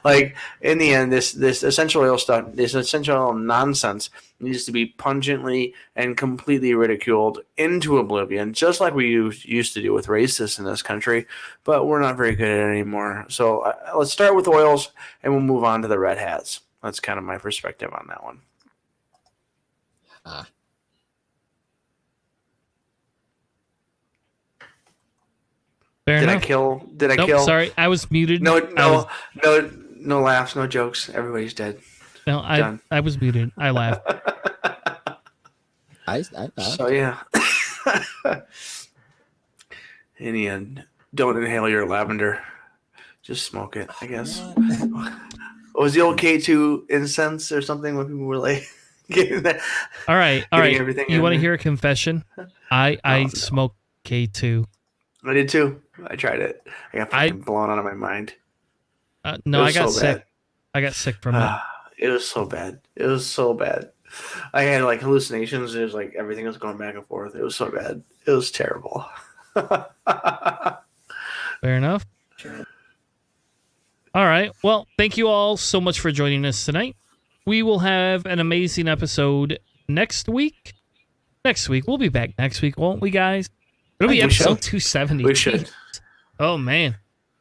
F: Like in the end, this essential oil stuff, this essential oil nonsense needs to be pungently and completely ridiculed into oblivion, just like we used to do with racists in this country. But we're not very good at it anymore. So let's start with oils, and we'll move on to the red hats. That's kind of my perspective on that one.
D: Fair
F: Did
D: enough.
F: I kill? Did I
D: Nope,
F: kill?
D: sorry, I was muted.
F: No laughs, no jokes. Everybody's dead.
D: No, I was muted. I laughed.
E: I
F: So yeah. In the end, don't inhale your lavender. Just smoke it, I guess. What was the old K2 incense or something when people were like getting that?
D: All right.
F: Everything
D: You
F: in
D: want to
F: there?
D: hear a confession? I smoked K2.
F: I did too. I tried it. I got fucking blown out of my mind.
D: No,
F: It
D: I
F: was
D: got
F: so
D: sick.
F: bad.
D: I got sick from it.
F: It was so bad. It was so bad. I had like hallucinations. It was like everything was going back and forth. It was so bad. It was terrible.
D: Fair enough. All right. Well, thank you all so much for joining us tonight. We will have an amazing episode next week. We'll be back next week, won't we, guys? It'll be episode 270.
F: We should.
D: Oh man,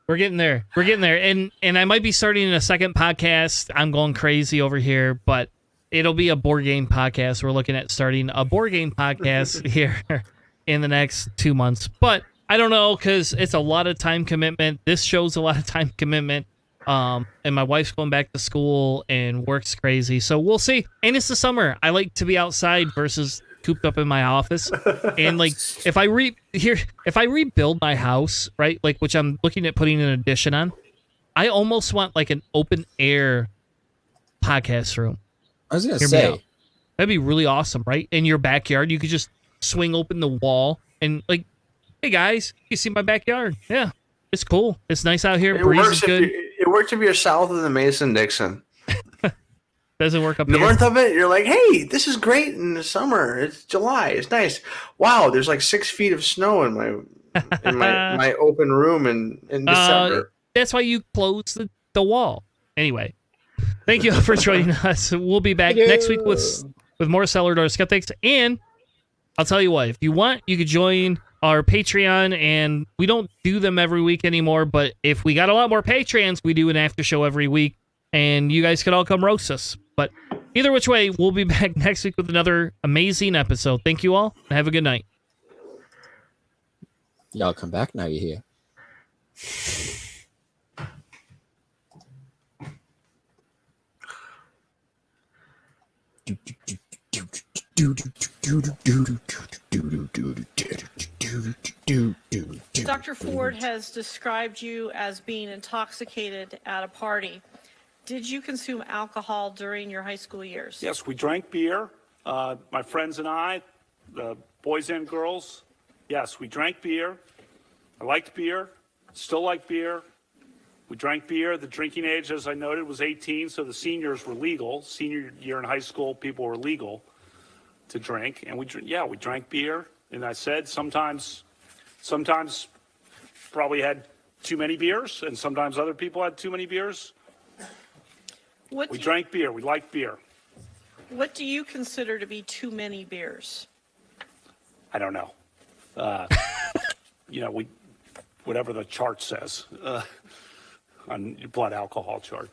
D: we're getting there. And I might be starting a second podcast. I'm going crazy over here, but it'll be a board game podcast. We're looking at starting a board game podcast here in the next 2 months. But I don't know, because it's a lot of time commitment. This show's a lot of time commitment. And my wife's going back to school and work's crazy. So we'll see. And it's the summer. I like to be outside versus cooped up in my office. And like if I rebuild my house, right? Like, which I'm looking at putting an addition on, I almost want like an open air podcast room.
E: I was gonna
D: Hear me
E: say
D: out. That'd be really awesome, right? In your backyard, you could just swing open the wall and like, hey guys, you see my backyard? Yeah, it's cool. It's nice out here. Breeze is good.
F: It works if you're south of the Mason-Dixon.
D: Doesn't work up here.
F: North of it, you're like, hey, this is great in the summer. It's July. It's nice. Wow, there's like 6 feet of snow in my open room in December.
D: That's why you close the wall. Anyway, thank you for joining us. We'll be back next week with more Cellar Door Skeptics. And I'll tell you what, if you want, you could join our Patreon, and we don't do them every week anymore, but if we got a lot more Patreons, we do an after show every week, and you guys could all come roast us. But either which way, we'll be back next week with another amazing episode. Thank you all, and have a good night.
E: y'all come back now. You hear?
G: Dr. Ford has described you as being intoxicated at a party. Did you consume alcohol during your high school years?
H: Yes, we drank beer. My friends and I, the boys and girls. Yes, we drank beer. I liked beer. Still like beer. We drank beer. The drinking age, as I noted, was 18, so the seniors were legal. Senior year in high school, people were legal to drink, and we drank beer. And I said sometimes probably had too many beers, and sometimes other people had too many beers. We drank beer. We liked beer.
G: What do you consider to be too many beers?
H: I don't know. Whatever the chart says on your blood alcohol chart.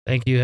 D: Thank you.